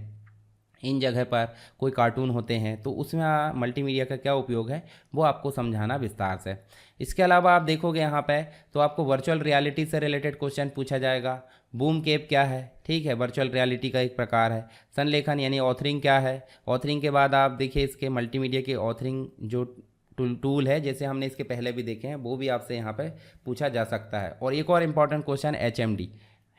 इन जगह पर कोई कार्टून होते हैं, तो उसमें मल्टीमीडिया का क्या उपयोग है वो आपको समझाना विस्तार से। इसके अलावा आप देखोगे यहाँ पे तो आपको वर्चुअल रियलिटी से रिलेटेड क्वेश्चन पूछा जाएगा। बूम केप क्या है, ठीक है, वर्चुअल रियलिटी का एक प्रकार है। संलेखन यानी ऑथरिंग क्या है। ऑथरिंग के बाद आप देखिए इसके मल्टीमीडिया के ऑथरिंग जो टूल है, जैसे हमने इसके पहले भी देखे हैं, वो भी आपसे यहाँ पे पूछा जा सकता है। और एक और important question HMD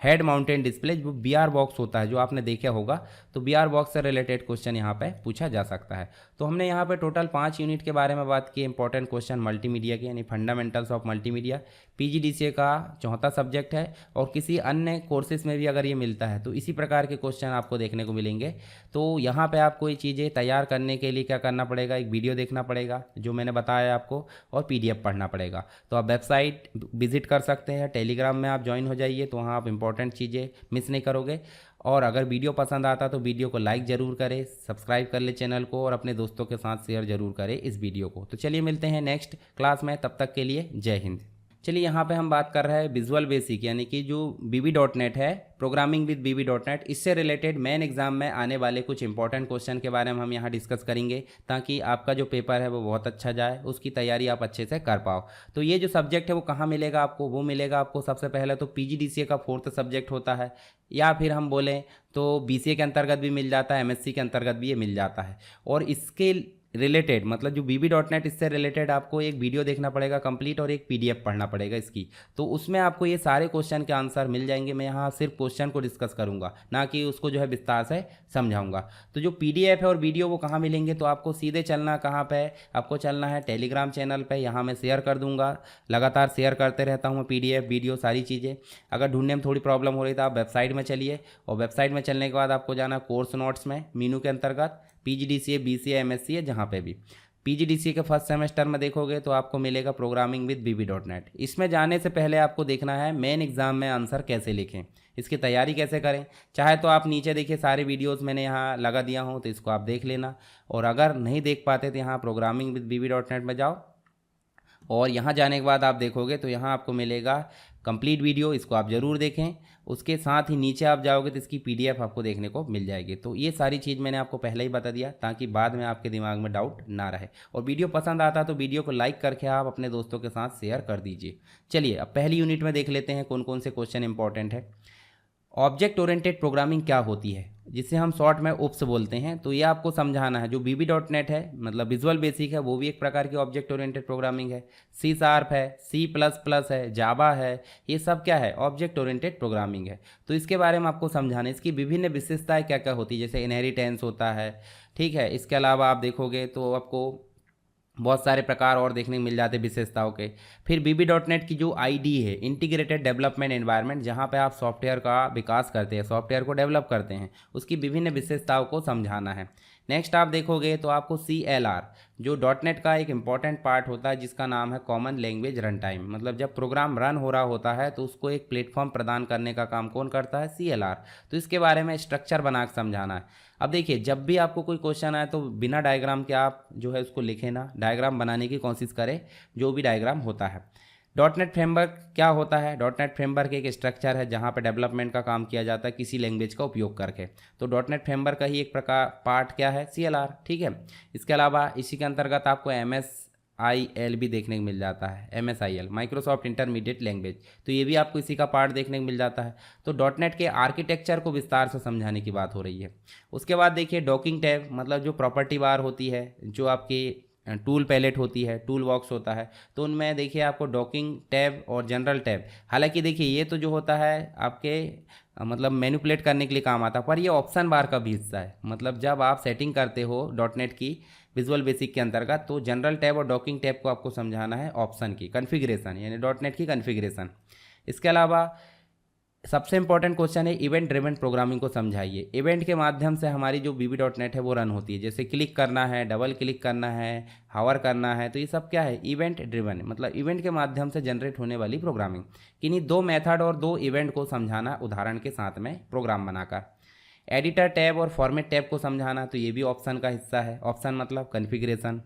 head mountain display, जो BR बॉक्स होता है, जो आपने देखा होगा, तो BR बॉक्स से रिलेटेड क्वेश्चन यहाँ पे पूछा जा सकता है। तो हमने यहाँ पे टोटल 5 यूनिट के बारे में बात की, इंपॉर्टेंट क्वेश्चन मल्टीमीडिया के, यानी फंडामेंटल्स ऑफ मल्टीमीडिया। PGDCA का चौथा सब्जेक्ट है और किसी अन्य कोर्सेज में भी अगर ये मिलता है तो इसी प्रकार के क्वेश्चन आपको देखने को मिलेंगे। तो यहाँ पे आपको ये चीज़ें तैयार करने के लिए क्या करना पड़ेगा, एक वीडियो देखना पड़ेगा जो मैंने बताया आपको, और PDF पढ़ना पड़ेगा। तो आप वेबसाइट विजिट कर सकते हैं, टेलीग्राम में आप ज्वाइन हो जाइए, तो वहाँ आप इंपॉर्टेंट चीज़ें मिस नहीं करोगे। और अगर वीडियो पसंद आता तो वीडियो को लाइक ज़रूर करें, सब्सक्राइब कर ले चैनल को, और अपने दोस्तों के साथ शेयर ज़रूर करें इस वीडियो को। तो चलिए मिलते हैं नेक्स्ट क्लास में, तब तक के लिए जय हिंद। चलिए यहाँ पे हम बात कर रहे हैं विजुअल बेसिक, यानी कि जो VB.NET है, प्रोग्रामिंग विद VB.NET, इससे रिलेटेड मेन एग्जाम में आने वाले कुछ इंपॉर्टेंट क्वेश्चन के बारे में हम यहाँ डिस्कस करेंगे, ताकि आपका जो पेपर है वो बहुत अच्छा जाए, उसकी तैयारी आप अच्छे से कर पाओ। तो ये जो सब्जेक्ट है वो कहाँ मिलेगा आपको, वो मिलेगा आपको सबसे पहले तो PGDCA का 4th सब्जेक्ट होता है, या फिर हम बोलें तो BCA के अंतर्गत भी मिल जाता है, MSc के अंतर्गत भी ये मिल जाता है। और इसके रिलेटेड मतलब जो VB.NET, इससे रिलेटेड आपको एक वीडियो देखना पड़ेगा कंप्लीट, और एक PDF पढ़ना पड़ेगा इसकी। तो उसमें आपको ये सारे क्वेश्चन के आंसर मिल जाएंगे। मैं यहाँ सिर्फ क्वेश्चन को डिस्कस करूँगा, ना कि उसको जो है विस्तार से समझाऊंगा। तो जो PDF है और वीडियो वो कहाँ मिलेंगे, तो आपको सीधे चलना कहाँ पे, आपको चलना है टेलीग्राम चैनल पे। यहाँ मैं शेयर कर दूँगा, लगातार शेयर करते रहता हूँ PDF वीडियो सारी चीज़ें। अगर ढूंढने में थोड़ी प्रॉब्लम हो रही तो आप वेबसाइट में चलिए, और वेबसाइट में चलने के बाद आपको जाना कोर्स नोट्स में, मीनू के अंतर्गत PGDCA, BCA, MSc है, जहाँ पे भी PGDCA के फर्स्ट सेमेस्टर में देखोगे तो आपको मिलेगा प्रोग्रामिंग विद VB.NET। इसमें जाने से पहले आपको देखना है मेन एग्जाम में आंसर कैसे लिखें, इसकी तैयारी कैसे करें। चाहे तो आप नीचे देखिए सारे वीडियोस मैंने यहाँ लगा दिया हूँ, तो इसको आप देख लेना। और अगर नहीं देख पाते तो यहाँ प्रोग्रामिंग विद VB.NET में जाओ, और यहाँ जाने के बाद आप देखोगे तो यहाँ आपको मिलेगा कंप्लीट वीडियो, इसको आप ज़रूर देखें। उसके साथ ही नीचे आप जाओगे तो इसकी PDF आपको देखने को मिल जाएगी। तो ये सारी चीज़ मैंने आपको पहले ही बता दिया, ताकि बाद में आपके दिमाग में डाउट ना रहे। और वीडियो पसंद आता तो वीडियो को लाइक करके आप अपने दोस्तों के साथ शेयर कर दीजिए। चलिए अब पहली यूनिट में देख लेते हैं कौन कौन से क्वेश्चन इंपॉर्टेंट है। ऑब्जेक्ट ओरिएंटेड प्रोग्रामिंग क्या होती है, जिसे हम शॉर्ट में OOPS बोलते हैं। तो ये आपको समझाना है। जो VB.NET है मतलब विजुअल बेसिक है, वो भी एक प्रकार की ऑब्जेक्ट ओरिएंटेड प्रोग्रामिंग है। C# है, C++ है, जावा है, ये सब क्या है, ऑब्जेक्ट ओरिएंटेड प्रोग्रामिंग है। तो इसके बारे में आपको समझाना है, इसकी विभिन्न विशेषताएं क्या क्या होती है, जैसे इनहेरिटेंस होता है, ठीक है। इसके अलावा आप देखोगे तो आपको बहुत सारे प्रकार और देखने को मिल जाते हैं विशेषताओं के। फिर VB.NET की जो ID है, इंटीग्रेटेड डेवलपमेंट एनवायरनमेंट, जहाँ पे आप सॉफ्टवेयर का विकास करते हैं, सॉफ्टवेयर को डेवलप करते हैं, उसकी विभिन्न विशेषताओं को समझाना है। नेक्स्ट आप देखोगे तो आपको CLR, जो .NET का एक इम्पॉर्टेंट पार्ट होता है, जिसका नाम है कॉमन लैंग्वेज रन टाइम। मतलब जब प्रोग्राम रन हो रहा होता है तो उसको एक प्लेटफॉर्म प्रदान करने का काम कौन करता है, CLR। तो इसके बारे में स्ट्रक्चर बना के समझाना है। अब देखिए जब भी आपको कोई क्वेश्चन आए तो बिना डायग्राम के आप जो है उसको लिखें ना, डायग्राम बनाने की कोशिश करें जो भी डायग्राम होता है। .NET फ्रेमवर्क क्या होता है, .NEट फ्रेमवर्क एक स्ट्रक्चर है जहाँ पे डेवलपमेंट का काम किया जाता है किसी लैंग्वेज का उपयोग करके। तो .NEट फ्रेमवर्क का ही एक प्रकार पार्ट क्या है, CLR, ठीक है। इसके अलावा इसी के अंतर्गत आपको MS MSIL भी देखने को मिल जाता है, MSIL माइक्रोसॉफ्ट इंटरमीडिएट लैंग्वेज, तो ये भी आपको इसी का पार्ट देखने को मिल जाता है। तो डॉटनेट के आर्किटेक्चर को विस्तार से समझाने की बात हो रही है। उसके बाद देखिए डॉकिंग टैब, मतलब जो प्रॉपर्टी बार होती है, जो आपकी टूल पैलेट होती है, टूल बॉक्स होता है, तो उनमें देखिए आपको डॉकिंग टैब और जनरल टैब, हालांकि देखिए ये तो जो होता है आपके मतलब मैनिपुलेट करने के लिए काम आता है, पर ये ऑप्शन बार का भी हिस्सा है। मतलब जब आप सेटिंग करते हो डॉटनेट की विजुअल बेसिक के अंतर्गत, तो जनरल टैब और डॉकिंग टैब को आपको समझाना है ऑप्शन की कॉन्फ़िगरेशन, यानी डॉटनेट की कॉन्फ़िगरेशन। इसके अलावा सबसे इंपॉर्टेंट क्वेश्चन है इवेंट ड्रिवन प्रोग्रामिंग को समझाइए। इवेंट के माध्यम से हमारी जो VB.NET है वो रन होती है, जैसे क्लिक करना है, डबल क्लिक करना है, हावर करना है, तो ये सब क्या है, इवेंट ड्रिवन, मतलब इवेंट के माध्यम से जनरेट होने वाली प्रोग्रामिंग। किन्हीं 2 मेथड और 2 इवेंट को समझाना उदाहरण के साथ में प्रोग्राम बनाकर। एडिटर टैब और फॉर्मेट टैब को समझाना, तो ये भी ऑप्शन का हिस्सा है, ऑप्शन मतलब कॉन्फ़िगरेशन।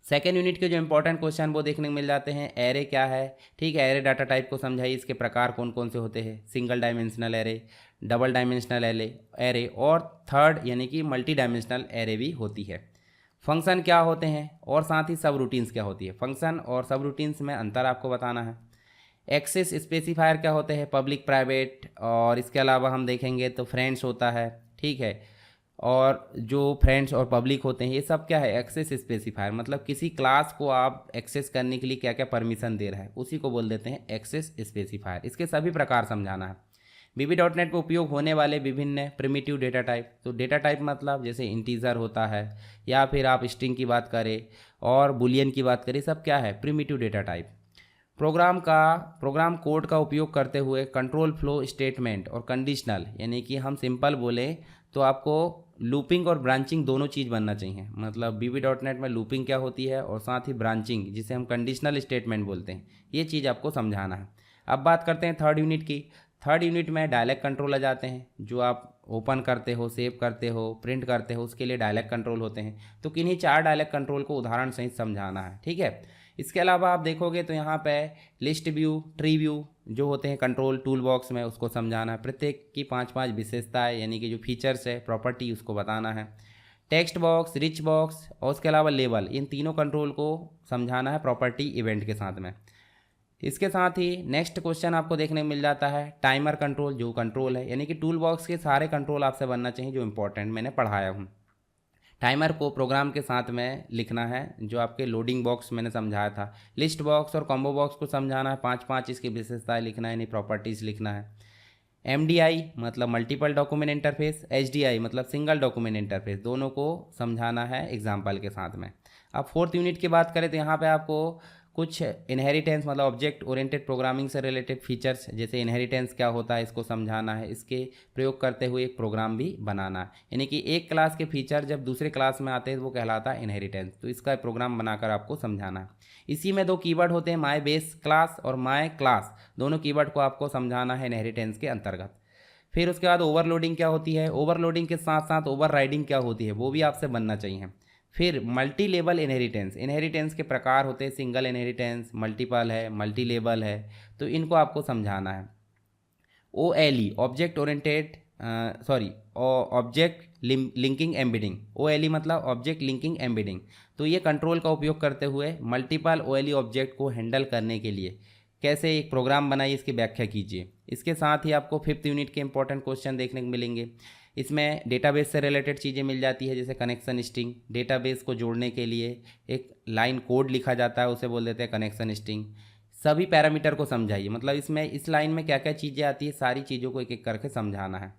सेकेंड यूनिट के जो इंपॉर्टेंट क्वेश्चन वो देखने को मिल जाते हैं, एरे क्या है, ठीक है, एरे डाटा टाइप को समझाइए, इसके प्रकार कौन कौन से होते हैं, single dimensional array, double dimensional array और थर्ड यानी कि मल्टी डायमेंशनल एरे भी होती है। फंक्शन क्या होते हैं और साथ ही सब रूटीन्स क्या होती है, फंक्शन और सब रूटीन्स में अंतर आपको बताना है। एक्सेस स्पेसिफायर क्या होते हैं, पब्लिक प्राइवेट, और इसके अलावा हम देखेंगे तो फ्रेंड्स होता है, ठीक है, और जो फ्रेंड्स और पब्लिक होते हैं ये सब क्या है, एक्सेस स्पेसिफायर, मतलब किसी क्लास को आप एक्सेस करने के लिए क्या क्या परमिशन दे रहा है उसी को बोल देते हैं एक्सेस स्पेसिफायर। इसके सभी प्रकार समझाना है। VB.NET में उपयोग होने वाले विभिन्न प्रिमिटिव डेटा टाइप, तो डेटा टाइप मतलब जैसे इंटीजर होता है या फिर आप स्ट्रिंग की बात करें और बुलियन की बात करें, सब क्या है, primitive data type. Program code का उपयोग करते हुए कंट्रोल फ्लो स्टेटमेंट और कंडीशनल, यानी कि हम सिंपल बोले तो आपको लूपिंग और ब्रांचिंग दोनों चीज़ बनना चाहिए। मतलब VB.NET में लूपिंग क्या होती है और साथ ही ब्रांचिंग जिसे हम कंडीशनल स्टेटमेंट बोलते हैं, ये चीज़ आपको समझाना है। अब बात करते हैं थर्ड यूनिट की। थर्ड यूनिट में डायलेक्ट कंट्रोल आ जाते हैं, जो आप ओपन करते हो, सेव करते हो, प्रिंट करते हो, उसके लिए डायलेक्ट कंट्रोल होते हैं। तो किन्हीं 4 डायलेक्ट कंट्रोल को उदाहरण सहित समझाना है, ठीक है। इसके अलावा आप देखोगे तो यहाँ पे लिस्ट व्यू, ट्री व्यू जो होते हैं कंट्रोल टूल बॉक्स में, उसको समझाना है। प्रत्येक की 5-5 विशेषताएं यानी कि जो फीचर्स है, प्रॉपर्टी, उसको बताना है। टेक्स्ट बॉक्स, रिच बॉक्स और उसके अलावा लेबल, इन तीनों कंट्रोल को समझाना है प्रॉपर्टी इवेंट के साथ में। इसके साथ ही नेक्स्ट क्वेश्चन आपको देखने को मिल जाता है टाइमर कंट्रोल, जो कंट्रोल है, यानी कि टूल बॉक्स के सारे कंट्रोल आपसे बनना चाहिए जो इंपॉर्टेंट मैंने पढ़ाया हूँ। टाइमर को प्रोग्राम के साथ में लिखना है, जो आपके लोडिंग बॉक्स मैंने समझाया था। लिस्ट बॉक्स और कॉम्बो बॉक्स को समझाना है, 5-5 इसकी विशेषताएं लिखना है, यानी प्रॉपर्टीज़ लिखना है। MDI मतलब मल्टीपल डॉक्यूमेंट इंटरफेस, HDI मतलब सिंगल डॉक्यूमेंट इंटरफेस, दोनों को समझाना है एग्जाम्पल के साथ में। अब फोर्थ यूनिट की बात करें तो यहाँ पे आपको कुछ इनहेरिटेंस मतलब ऑब्जेक्ट ओरिएंटेड प्रोग्रामिंग से रिलेटेड फीचर्स, जैसे इनहेरिटेंस क्या होता है इसको समझाना है, इसके प्रयोग करते हुए एक प्रोग्राम भी बनाना है। यानी कि एक क्लास के फीचर जब दूसरे क्लास में आते हैं तो वो कहलाता है इनहेरिटेंस, तो इसका प्रोग्राम बनाकर आपको समझाना है। इसी में 2 कीवर्ड होते हैं, माय बेस क्लास और माय क्लास, दोनों कीवर्ड को आपको समझाना है इनहेरिटेंस के अंतर्गत। फिर उसके बाद ओवरलोडिंग क्या होती है, ओवरलोडिंग के साथ साथ ओवरराइडिंग क्या होती है वो भी आपसे बनना चाहिए। फिर मल्टी लेवल इनहेरिटेंस, इनहेरिटेंस के प्रकार होते हैं, सिंगल इनहेरिटेंस, मल्टीपल है, मल्टी लेवल है, तो इनको आपको समझाना है। OLE object oriented object linking embedding, OLE मतलब ऑब्जेक्ट लिंकिंग एम्बेडिंग, तो ये कंट्रोल का उपयोग करते हुए मल्टीपल OLE ऑब्जेक्ट को हैंडल करने के लिए कैसे एक प्रोग्राम बनाइए, इसकी व्याख्या कीजिए। इसके साथ ही आपको 5th यूनिट के इंपॉर्टेंट क्वेश्चन देखने को मिलेंगे। इसमें डेटाबेस से रिलेटेड चीज़ें मिल जाती है, जैसे कनेक्शन स्ट्रिंग, डेटाबेस को जोड़ने के लिए एक लाइन कोड लिखा जाता है, उसे बोल देते हैं कनेक्शन स्ट्रिंग। सभी पैरामीटर को समझाइए, मतलब इसमें इस लाइन में क्या क्या चीज़ें आती है, सारी चीज़ों को एक एक करके समझाना है।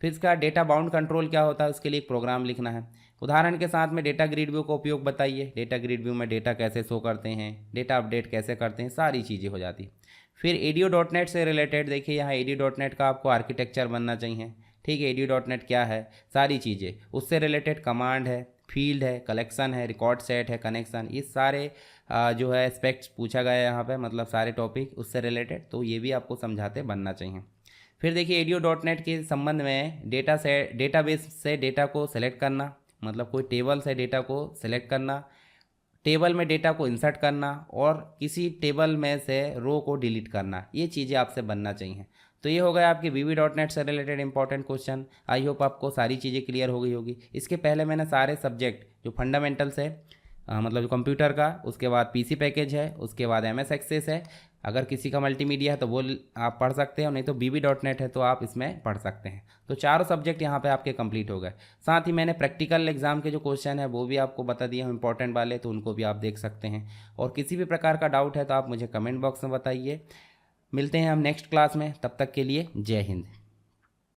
फिर इसका डेटा बाउंड कंट्रोल क्या होता है, उसके लिए एक प्रोग्राम लिखना है। उदाहरण के साथ में डेटा ग्रिड व्यू का उपयोग बताइए, डेटा ग्रिड व्यू में डेटा कैसे शो करते हैं, डेटा अपडेट कैसे करते हैं, सारी चीज़ें हो जाती। फिर ADO.NET से रिलेटेड देखिए, यहाँ ADO.NET का आपको आर्किटेक्चर बनना चाहिए, ठीक है। ADO.NET क्या है, सारी चीज़ें उससे रिलेटेड, कमांड है, फील्ड है, कलेक्शन है, रिकॉर्ड सेट है, कनेक्शन, ये सारे जो है एस्पेक्ट्स पूछा गया है यहाँ पे, मतलब सारे टॉपिक उससे रिलेटेड, तो ये भी आपको समझाते बनना चाहिए। फिर देखिए ADO.NET के संबंध में डेटाबेस से डेटा को सेलेक्ट करना, मतलब कोई टेबल से डेटा को सेलेक्ट करना, टेबल में डेटा को इंसर्ट करना और किसी टेबल में से रो को डिलीट करना, ये चीज़ें आपसे बनना चाहिए। तो ये हो गया आपके VB.NET से related important question. I hope आपको सारी चीज़ें क्लियर हो गई होगी। इसके पहले मैंने सारे सब्जेक्ट जो फंडामेंटल्स है मतलब कंप्यूटर का, उसके बाद पीसी पैकेज है, उसके बाद एमएस एक्सेस है। अगर किसी का मल्टीमीडिया है तो वो आप पढ़ सकते हो, नहीं तो bb.net है तो आप इसमें पढ़ सकते हैं। तो चारों सब्जेक्ट यहाँ पे आपके कंप्लीट हो गए। साथ ही मैंने प्रैक्टिकल एग्जाम के जो क्वेश्चन है वो भी आपको बता दिए हैं इंपॉर्टेंट वाले, तो उनको भी आप देख सकते हैं। और किसी भी प्रकार का डाउट है तो आप मुझे कमेंट बॉक्स में बताइए। मिलते हैं हम नेक्स्ट क्लास में, तब तक के लिए जय हिंद।